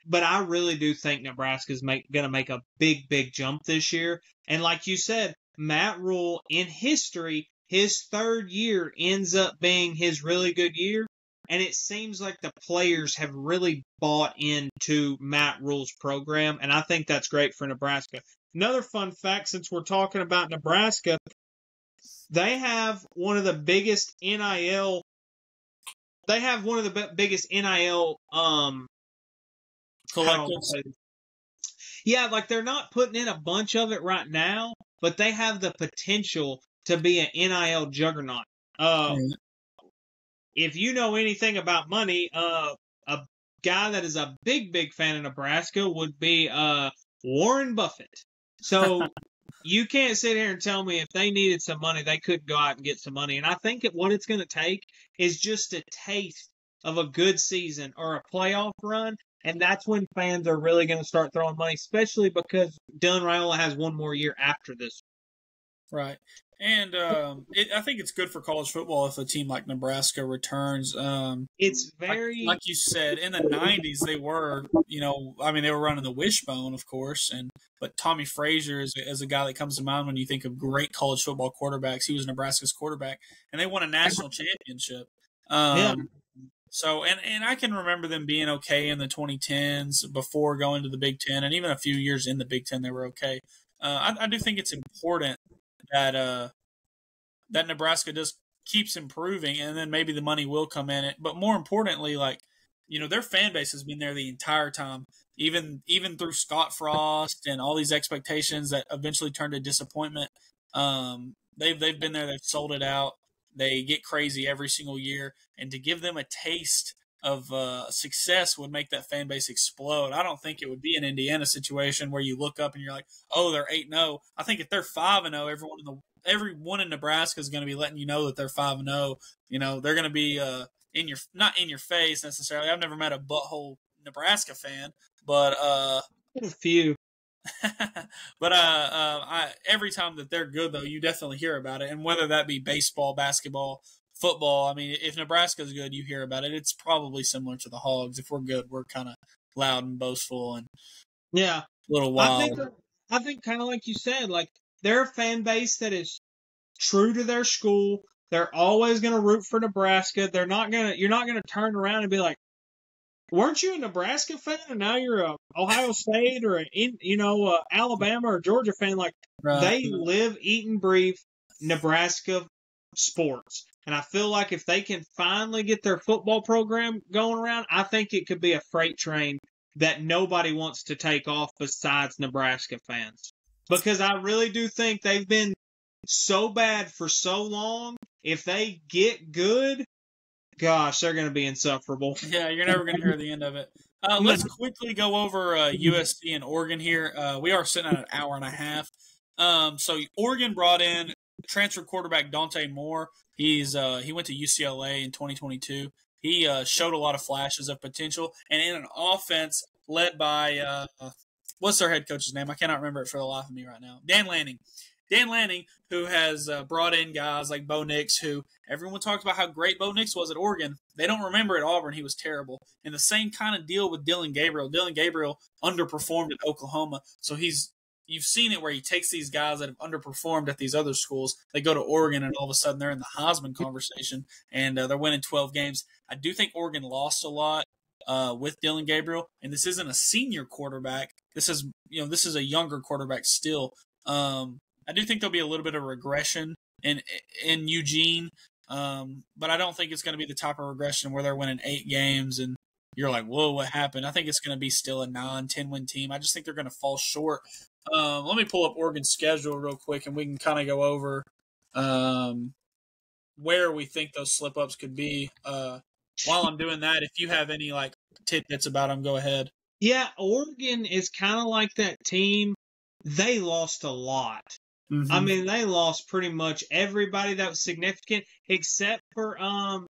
But I really do think Nebraska's going to make a big, big jump this year. And like you said, Matt Rhule, in history, his third year ends up being his really good year. And it seems like the players have really bought into Matt Rhule's program. And I think that's great for Nebraska. Another fun fact, since we're talking about Nebraska, they have one of the biggest NIL. They have one of the biggest NIL collectives. Yeah, like they're not putting in a bunch of it right now, but they have the potential to be an NIL juggernaut. If you know anything about money, a guy that is a big, big fan of Nebraska would be Warren Buffett. So you can't sit here and tell me if they needed some money, they could go out and get some money. And I think what it's going to take is just a taste of a good season or a playoff run. And that's when fans are really going to start throwing money, especially because Dylan Raiola has one more year after this. Right. And I think it's good for college football if a team like Nebraska returns. It's very... Like you said, in the 90s, they were, they were running the wishbone, of course. But Tommy Frazier is a guy that comes to mind when you think of great college football quarterbacks. He was Nebraska's quarterback, and they won a national championship. Yeah. So, and I can remember them being okay in the 2010s before going to the Big Ten, and even a few years in the Big Ten, they were okay. I do think it's important that that Nebraska just keeps improving, and then maybe the money will come in it. But more importantly, their fan base has been there the entire time, even through Scott Frost and all these expectations that eventually turned to disappointment. They've been there. They've sold it out. They get crazy every single year, and to give them a taste of success would make that fan base explode. I don't think it would be an Indiana situation where you look up and you're like, "Oh, they're 8-0." I think if they're 5-0, everyone in Nebraska is going to be letting you know that they're 5-0. They're going to be not in your face necessarily. I've never met a butthole Nebraska fan, but a few. But every time that they're good, though, you definitely hear about it. And whether that be baseball, basketball, football, I mean, if Nebraska's good, you hear about it. It's probably similar to the Hogs. If we're good, we're kind of loud and boastful and a little wild. I think kind of like you said, like they're a fan base that is true to their school. They're always going to root for Nebraska. You're not going to turn around and be like, weren't you a Nebraska fan and now you're a Ohio State or Alabama or Georgia fan? Like They live, eat, and breathe Nebraska sports. And I feel like if they can finally get their football program going around, I think it could be a freight train that nobody wants to take off besides Nebraska fans. Because I really do think they've been so bad for so long. If they get good, gosh, they're going to be insufferable. Yeah, you're never going to hear the end of it. Let's quickly go over USC and Oregon here. We are sitting at an hour and a half. So Oregon brought in transfer quarterback Dante Moore. He went to UCLA in 2022. He showed a lot of flashes of potential, and in an offense led by what's their head coach's name? I cannot remember it for the life of me right now. Dan Lanning. Dan Lanning, who has brought in guys like Bo Nix, who everyone talks about how great Bo Nix was at Oregon. They don't remember at Auburn he was terrible. And the same kind of deal with Dillon Gabriel. Dillon Gabriel underperformed at Oklahoma, so he's you've seen it where he takes these guys that have underperformed at these other schools. They go to Oregon, and all of a sudden they're in the Heisman conversation, and they're winning 12 games. I do think Oregon lost a lot with Dillon Gabriel, and this isn't a senior quarterback. This is a younger quarterback still. I do think there'll be a little bit of regression in Eugene, but I don't think it's going to be the type of regression where they're winning 8 games and you're like, whoa, what happened? I think it's going to be still a 9-10 win team. I just think they're going to fall short. Let me pull up Oregon's schedule real quick, and we can kind of go over where we think those slip-ups could be. While I'm doing that, if you have any like tidbits about them, go ahead. Yeah, Oregon is kind of like that team. They lost a lot. Mm-hmm. I mean, they lost pretty much everybody that was significant except for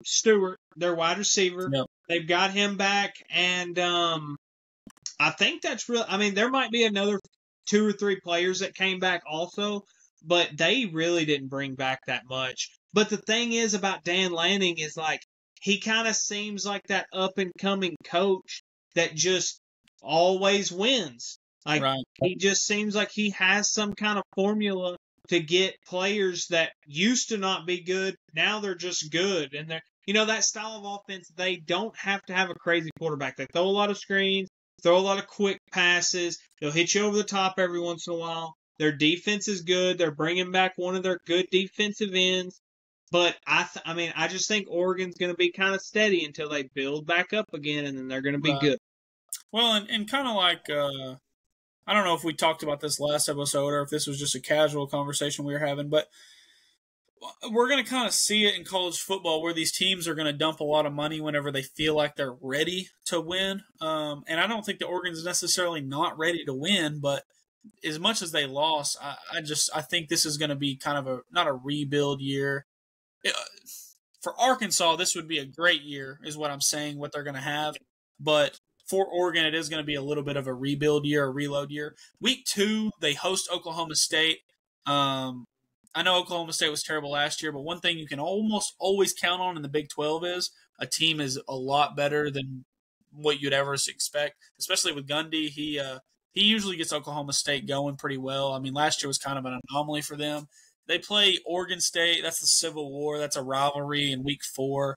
Stewart, their wide receiver. Yep. They've got him back, and I think that's real. I mean, there might be another 2 or 3 players that came back also, but they really didn't bring back that much. But the thing is about Dan Lanning is like he kind of seems like that up-and-coming coach that just always wins. Like, right. He just seems like he has some kind of formula to get players that used to not be good. Now they're just good. And they're, that style of offense, they don't have to have a crazy quarterback. They throw a lot of screens, throw a lot of quick passes. They'll hit you over the top every once in a while. Their defense is good. They're bringing back one of their good defensive ends. But I just think Oregon's going to be kind of steady until they build back up again, and then they're going to be good. Well, and kind of like, I don't know if we talked about this last episode or if this was just a casual conversation we were having, but we're going to kind of see it in college football where these teams are going to dump a lot of money whenever they feel like they're ready to win. And I don't think the Oregon's necessarily not ready to win, but as much as they lost, I think this is going to be kind of not a rebuild year. For Arkansas, this would be a great year, is what I'm saying, what they're going to have. But for Oregon, it is going to be a little bit of a rebuild year, a reload year. Week 2, they host Oklahoma State. I know Oklahoma State was terrible last year, but one thing you can almost always count on in the Big 12 is a team is a lot better than what you'd ever expect, especially with Gundy. He usually gets Oklahoma State going pretty well. I mean, last year was kind of an anomaly for them. They play Oregon State. That's the Civil War. That's a rivalry in week 4.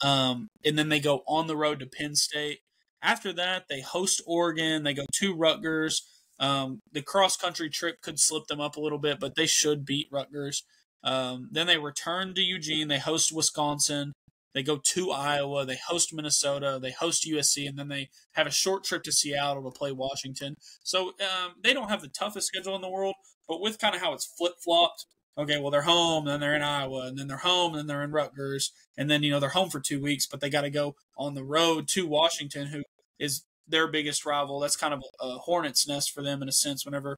And then they go on the road to Penn State. After that, they host Oregon. They go to Rutgers. The cross-country trip could slip them up a little bit, but they should beat Rutgers. Then they return to Eugene. They host Wisconsin. They go to Iowa. They host Minnesota. They host USC. And then they have a short trip to Seattle to play Washington. So they don't have the toughest schedule in the world, but with kind of how it's flip-flopped, okay, well, they're home, then they're in Iowa, and then they're home, and then they're in Rutgers, and then, they're home for 2 weeks, but they got to go on the road to Washington, who is their biggest rival. That's kind of a hornet's nest for them in a sense whenever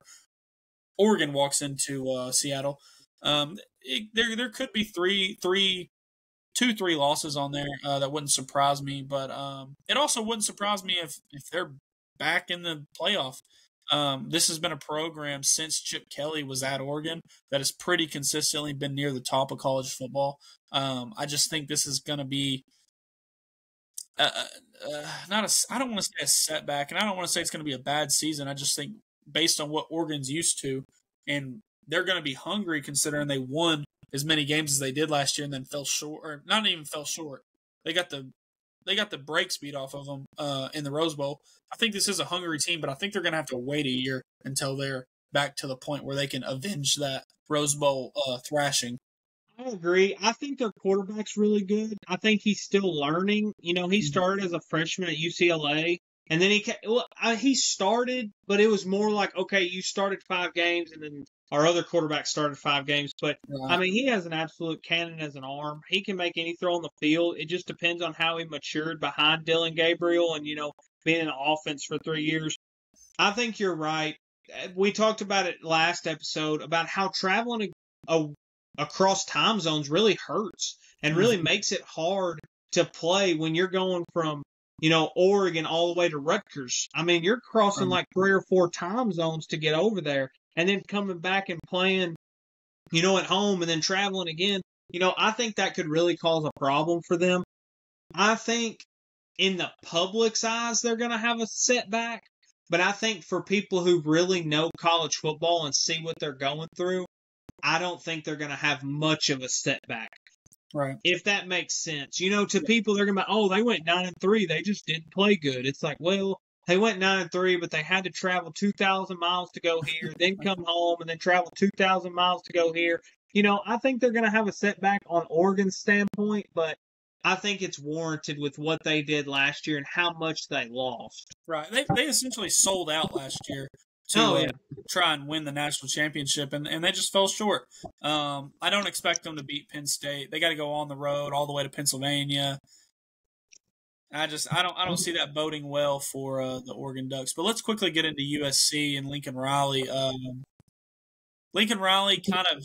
Oregon walks into Seattle. There could be 3 losses on there. That wouldn't surprise me, but it also wouldn't surprise me if they're back in the playoff. This has been a program since Chip Kelly was at Oregon that has pretty consistently been near the top of college football. I just think this is going to be I don't want to say a setback, and I don't want to say it's going to be a bad season. I just think based on what Oregon's used to, and they're going to be hungry considering they won as many games as they did last year and then fell short, or not even fell short. They got the brakes beat off of them in the Rose Bowl. I think this is a hungry team, but I think they're going to have to wait a year until they're back to the point where they can avenge that Rose Bowl thrashing. I agree. I think their quarterback's really good. I think he's still learning. He started as a freshman at UCLA, and then he started, but it was more like, okay, you started 5 games, and then our other quarterback started 5 games. But, Right. He has an absolute cannon as an arm. He can make any throw on the field. It just depends on how he matured behind Dillon Gabriel and, being in the offense for 3 years. I think you're right. We talked about it last episode about how traveling across time zones really hurts and really makes it hard to play when you're going from, Oregon all the way to Rutgers. I mean, you're crossing like 3 or 4 time zones to get over there and then coming back and playing, at home and then traveling again. I think that could really cause a problem for them. I think in the public's eyes, they're going to have a setback. But I think for people who really know college football and see what they're going through, I don't think they're going to have much of a setback. Right. If that makes sense. You know, to people, they're going to be, oh, they went 9-3. They just didn't play good. It's like, well, they went 9-3, but they had to travel 2,000 miles to go here, then come home, and then travel 2,000 miles to go here. You know, I think they're going to have a setback on Oregon's standpoint, but I think it's warranted with what they did last year and how much they lost. Right. They essentially sold out last year to try and win the national championship, and they just fell short. I don't expect them to beat Penn State. They got to go on the road all the way to Pennsylvania. I don't see that boding well for the Oregon Ducks. But let's quickly get into USC and Lincoln Riley. Lincoln Riley kind of,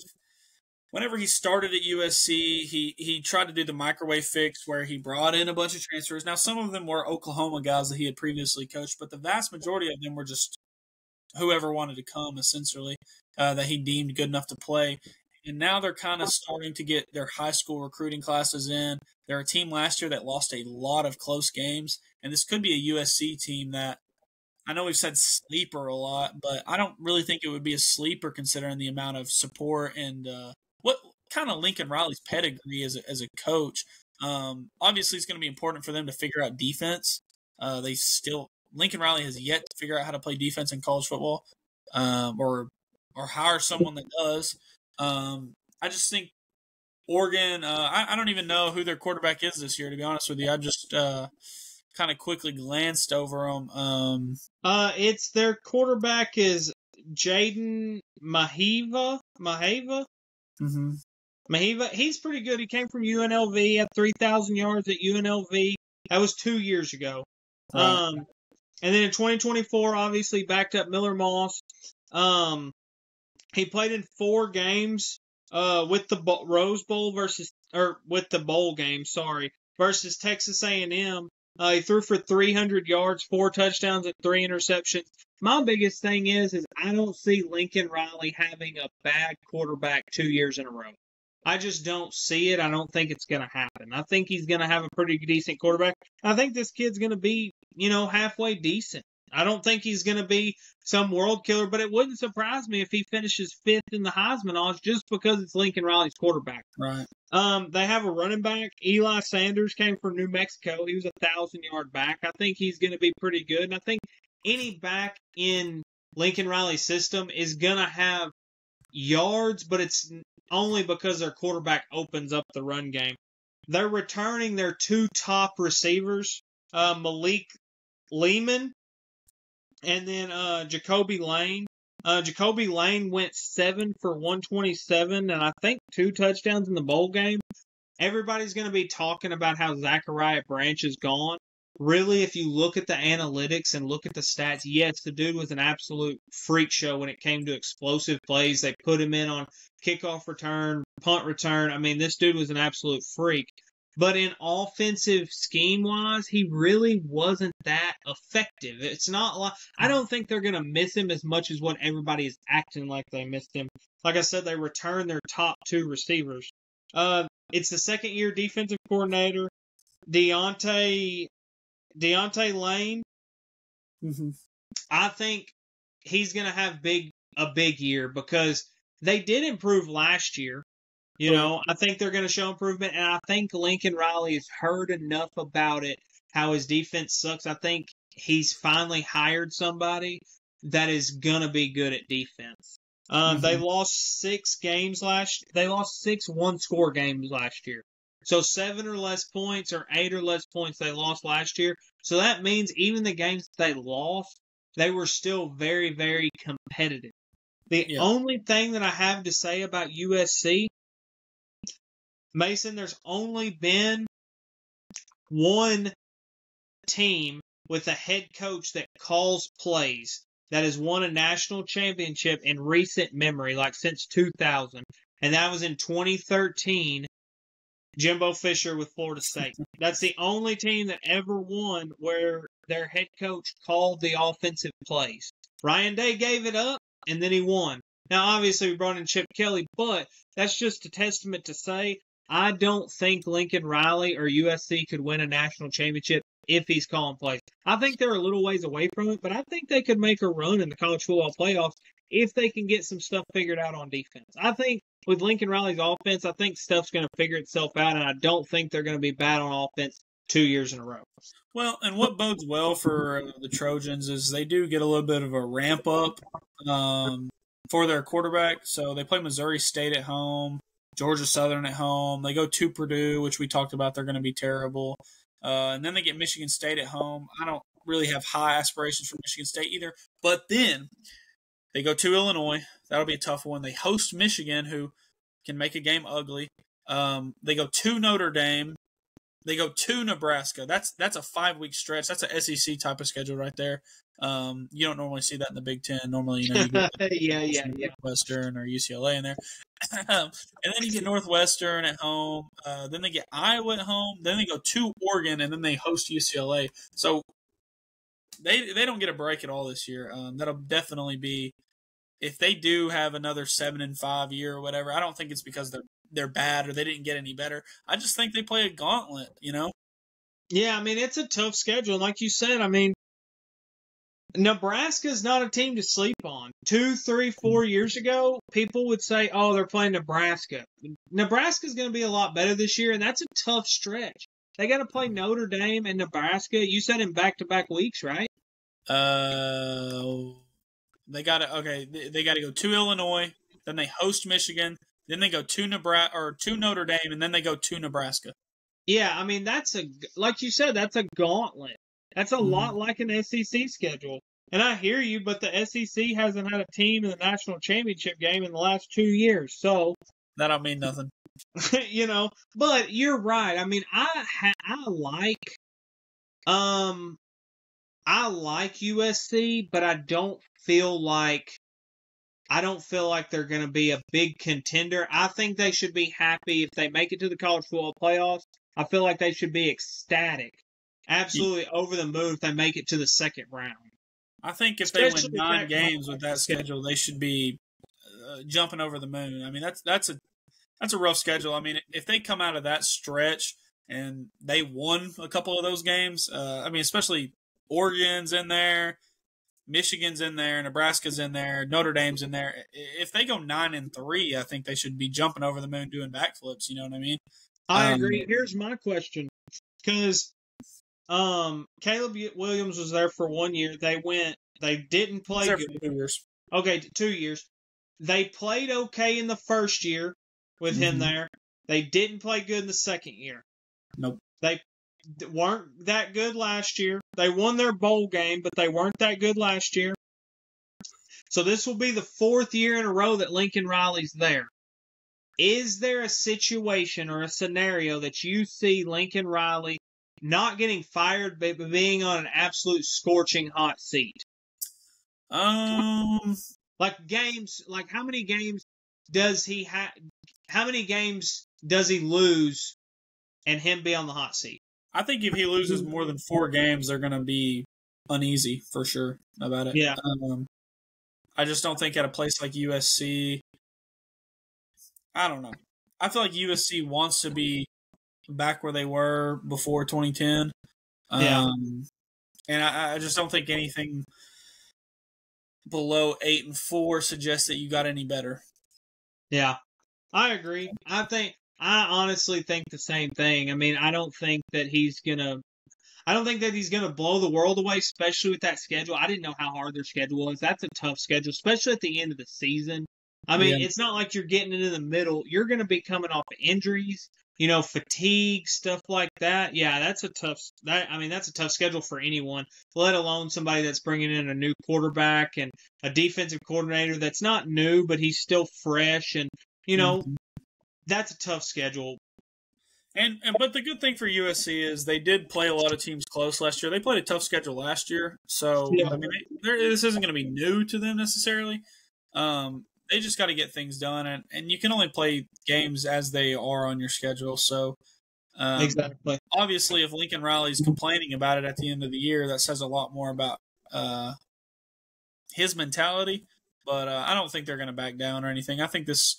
whenever he started at USC, he tried to do the microwave fix where he brought in a bunch of transfers. Now, some of them were Oklahoma guys that he had previously coached, but the vast majority of them were just whoever wanted to come, essentially, that he deemed good enough to play. And now they're kind of starting to get their high school recruiting classes in. They're a team last year that lost a lot of close games, and this could be a USC team that, I know we've said sleeper a lot, but I don't really think it would be a sleeper considering the amount of support and what kind of Lincoln Riley's pedigree as a coach. Obviously, it's going to be important for them to figure out defense. Lincoln Riley has yet to figure out how to play defense in college football, or hire someone that does. I just think Oregon, I don't even know who their quarterback is this year, to be honest with you. I just kind of quickly glanced over them. It's their quarterback is Jaden Maheva. Mm-hmm. Maheva, he's pretty good. He came from UNLV, had 3,000 yards at UNLV. That was 2 years ago. Right. And then in 2024, obviously backed up Miller Moss. He played in 4 games with the Rose Bowl with the bowl game, versus Texas A&M. He threw for 300 yards, 4 touchdowns, and 3 interceptions. My biggest thing is I don't see Lincoln Riley having a bad quarterback 2 years in a row. I just don't see it. I don't think it's going to happen. I think he's going to have a pretty decent quarterback. I think this kid's going to be, halfway decent. I don't think he's going to be some world killer, but it wouldn't surprise me if he finishes 5th in the Heisman odds just because it's Lincoln Riley's quarterback. Right. They have a running back. Eli Sanders came from New Mexico. He was a 1,000-yard back. I think he's going to be pretty good. And I think any back in Lincoln Riley's system is going to have yards, but it's only because their quarterback opens up the run game. They're returning their 2 top receivers, Malik Lehman and then Jacoby Lane. Jacoby Lane went 7 for 127 and I think 2 touchdowns in the bowl game. Everybody's going to be talking about how Zachariah Branch is gone. Really, if you look at the analytics and look at the stats, yes, the dude was an absolute freak show when it came to explosive plays. They put him in on kickoff return, punt return. I mean, this dude was an absolute freak. But in offensive scheme-wise, he really wasn't that effective. It's not like I don't think they're going to miss him as much as what everybody is acting like they missed him. Like I said, they returned their top 2 receivers. It's the second-year defensive coordinator, Deontay Lane. Mm-hmm. I think he's going to have a big year because they did improve last year. I think they're going to show improvement, and I think Lincoln Riley has heard enough about it, how his defense sucks. I think he's finally hired somebody that is going to be good at defense. They lost 6 games They lost 6 one-score games last year. So 7 or less points or 8 or less points they lost last year. So that means even the games they lost, they were still very, very competitive. The only thing that I have to say about USC, Mason, there's only been one team with a head coach that calls plays that has won a national championship in recent memory, like since 2000. And that was in 2013, Jimbo Fisher with Florida State. That's the only team that ever won where their head coach called the offensive plays. Ryan Day gave it up, and then he won. Now, obviously, we brought in Chip Kelly, but that's just a testament to say I don't think Lincoln Riley or USC could win a national championship if he's calling plays. I think they're a little ways away from it, but I think they could make a run in the college football playoffs if they can get some stuff figured out on defense. I think with Lincoln Riley's offense, I think stuff's going to figure itself out, and I don't think they're going to be bad on offense 2 years in a row. Well, and what bodes well for the Trojans is they do get a little bit of a ramp up for their quarterback. So they play Missouri State at home, Georgia Southern at home. They go to Purdue, which we talked about. They're going to be terrible. And then they get Michigan State at home. I don't really have high aspirations for Michigan State either. But then they go to Illinois. That'll be a tough one. They host Michigan, who can make a game ugly. They go to Notre Dame. They go to Nebraska. That's a 5-week stretch. That's a SEC type of schedule right there. You don't normally see that in the Big Ten. Normally, you get Northwestern or UCLA in there. And then you get Northwestern at home. Then they get Iowa at home. Then they go to Oregon, and then they host UCLA. So they don't get a break at all this year. That'll definitely be, if they do have another 7-5 year or whatever. I don't think it's because they're bad or they didn't get any better. I just think they play a gauntlet, Yeah, I mean, it's a tough schedule. Like you said, I mean, Nebraska's not a team to sleep on. 2, 3, 4 years ago, people would say, oh, they're playing Nebraska. Nebraska's going to be a lot better this year, and that's a tough stretch. They got to play Notre Dame and Nebraska. You said in back-to-back weeks, right? They got to go to Illinois, then they host Michigan, then they go to Nebraska or to Notre Dame, and then they go to Nebraska. Yeah, I mean, like you said, that's a gauntlet. That's a lot like an SEC schedule. And I hear you, but the SEC hasn't had a team in the national championship game in the last 2 years. So that don't mean nothing. But you're right. I mean, I like USC, but I don't feel like they're going to be a big contender. I think they should be happy if they make it to the college football playoffs. I feel like they should be ecstatic, absolutely over the moon if they make it to the second round. I think if they win 9 games with that schedule, they should be jumping over the moon. I mean, that's a rough schedule. I mean, if they come out of that stretch and they won a couple of those games, I mean, especially Oregon's in there, Michigan's in there, Nebraska's in there, Notre Dame's in there. If they go 9-3, I think they should be jumping over the moon doing backflips. You know what I mean? I agree. Here's my question, because Caleb Williams was there for 1 year. They didn't play good. For 2 years. Okay, 2 years. They played okay in the first year with him there. They didn't play good in the second year. Nope. They weren't that good last year. They won their bowl game, but they weren't that good last year. So this will be the 4th year in a row that Lincoln Riley's there. Is there a situation or a scenario that you see Lincoln Riley not getting fired, but being on an absolute scorching hot seat? Like games, like how many games does he have? How many games does he lose and him be on the hot seat? I think if he loses more than 4 games, they're going to be uneasy for sure about it. Yeah. I just don't think at a place like USC, I don't know. I feel like USC wants to be back where they were before 2010. And I just don't think anything below 8-4 suggests that you got any better. Yeah, I agree. I honestly think the same thing. I mean, I don't think that he's gonna blow the world away, especially with that schedule. I didn't know how hard their schedule is. That's a tough schedule, especially at the end of the season. I mean, It's not like you're getting it in the middle. You're going to be coming off of injuries, fatigue, stuff like that. Yeah, that's a tough schedule for anyone, let alone somebody that's bringing in a new quarterback and a defensive coordinator that's not new, but he's still fresh. And, that's a tough schedule. But the good thing for USC is they did play a lot of teams close last year. They played a tough schedule last year. So, I mean, this isn't going to be new to them necessarily. They just got to get things done, and you can only play games as they are on your schedule. So, exactly. Obviously, if Lincoln Riley's complaining about it at the end of the year, that says a lot more about his mentality. But I don't think they're going to back down or anything. I think this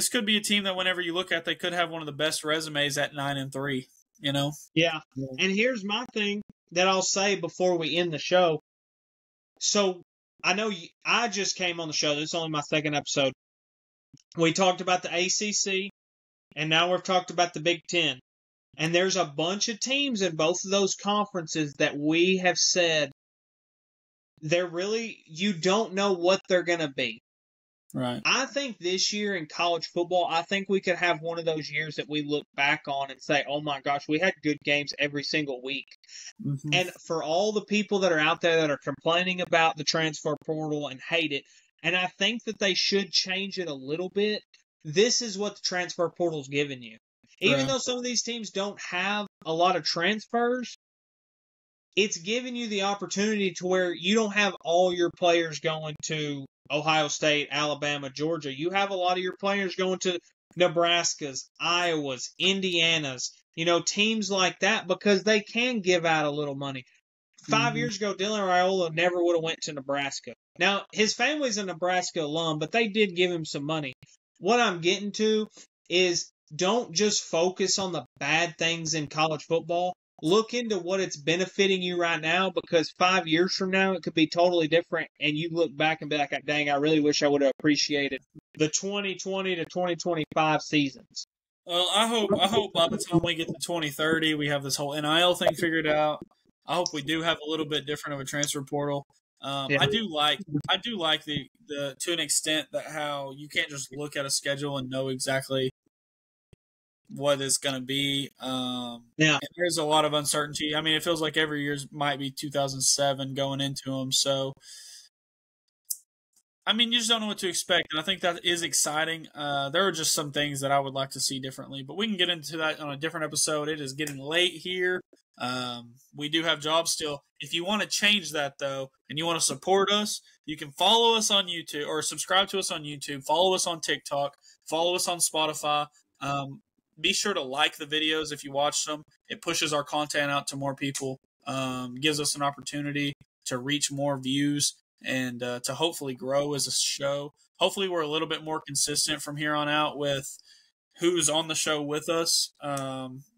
could be a team that whenever you look at, they could have one of the best resumes at 9-3. Yeah. And here's my thing: that I'll say before we end the show. So I know I just came on the show. This is only my second episode. We talked about the ACC, and now we've talked about the Big Ten. And there's a bunch of teams in both of those conferences that we have said you don't know what they're going to be. Right. I think this year in college football, I think we could have one of those years that we look back on and say, oh my gosh, we had good games every single week. Mm-hmm. And for all the people that are out there that are complaining about the transfer portal and hate it, and I think that they should change it a little bit, this is what the transfer portal's given you. Even though some of these teams don't have a lot of transfers, it's giving you the opportunity to where you don't have all your players going to Ohio State, Alabama, Georgia. You have a lot of your players going to Nebraska's, Iowa's, Indiana's, teams like that, because they can give out a little money. 5 years ago, Dylan Raiola never would have went to Nebraska. Now, his family's a Nebraska alum, but they did give him some money. What I'm getting to is don't just focus on the bad things in college football. Look into what it's benefiting you right now, because 5 years from now, it could be totally different. And you look back and be like, dang, I really wish I would have appreciated the 2020 to 2025 seasons. Well, I hope by the time we get to 2030, we have this whole NIL thing figured out. I hope we do have a little bit different of a transfer portal. I do like the to an extent that how you can't just look at a schedule and know exactly what it's going to be. And there's a lot of uncertainty. I mean, it feels like every year might be 2007 going into them. So, I mean, you just don't know what to expect. And I think that is exciting. There are just some things that I would like to see differently, but we can get into that on a different episode. It is getting late here. We do have jobs still. If you want to change that, though, and you want to support us, you can follow us on YouTube or subscribe to us on YouTube, follow us on TikTok, follow us on Spotify. Be sure to like the videos if you watch them. It pushes our content out to more people, gives us an opportunity to reach more views and to hopefully grow as a show. Hopefully we're a little bit more consistent from here on out with who's on the show with us.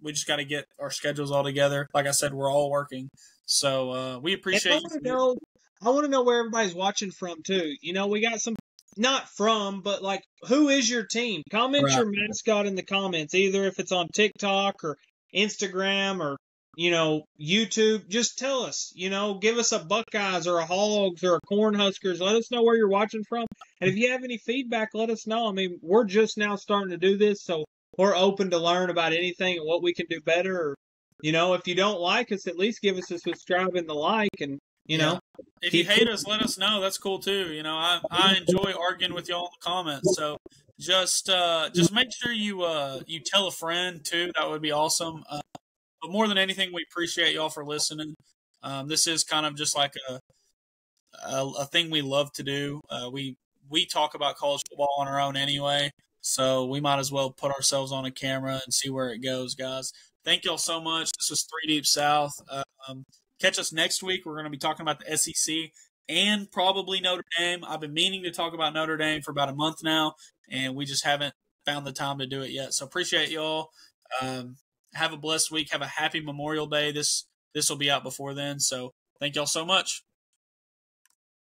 We just got to get our schedules all together. Like I said, we're all working. So we appreciate you. I want to know where everybody's watching from, too. We got some, not from, but like, who is your team? Comment your mascot in the comments, either if it's on TikTok or Instagram or, YouTube. Just tell us, give us a Buckeyes or a Hogs or a Cornhuskers. Let us know where you're watching from. And if you have any feedback, let us know. I mean, we're just now starting to do this, so we're open to learn about anything and what we can do better. Or, if you don't like us, at least give us a subscribe and the like. And, if you hate us, let us know. That's cool too. I enjoy arguing with y'all in the comments. So just make sure you tell a friend too. That would be awesome. But more than anything, we appreciate y'all for listening. This is kind of just like a thing we love to do. We talk about college football on our own anyway, so we might as well put ourselves on a camera and see where it goes, guys. Thank y'all so much. This was 3 Deep South. Catch us next week. We're going to be talking about the SEC and probably Notre Dame. I've been meaning to talk about Notre Dame for about a month now, and we just haven't found the time to do it yet. So appreciate y'all. Have a blessed week. Have a happy Memorial Day. This will be out before then. So thank y'all so much.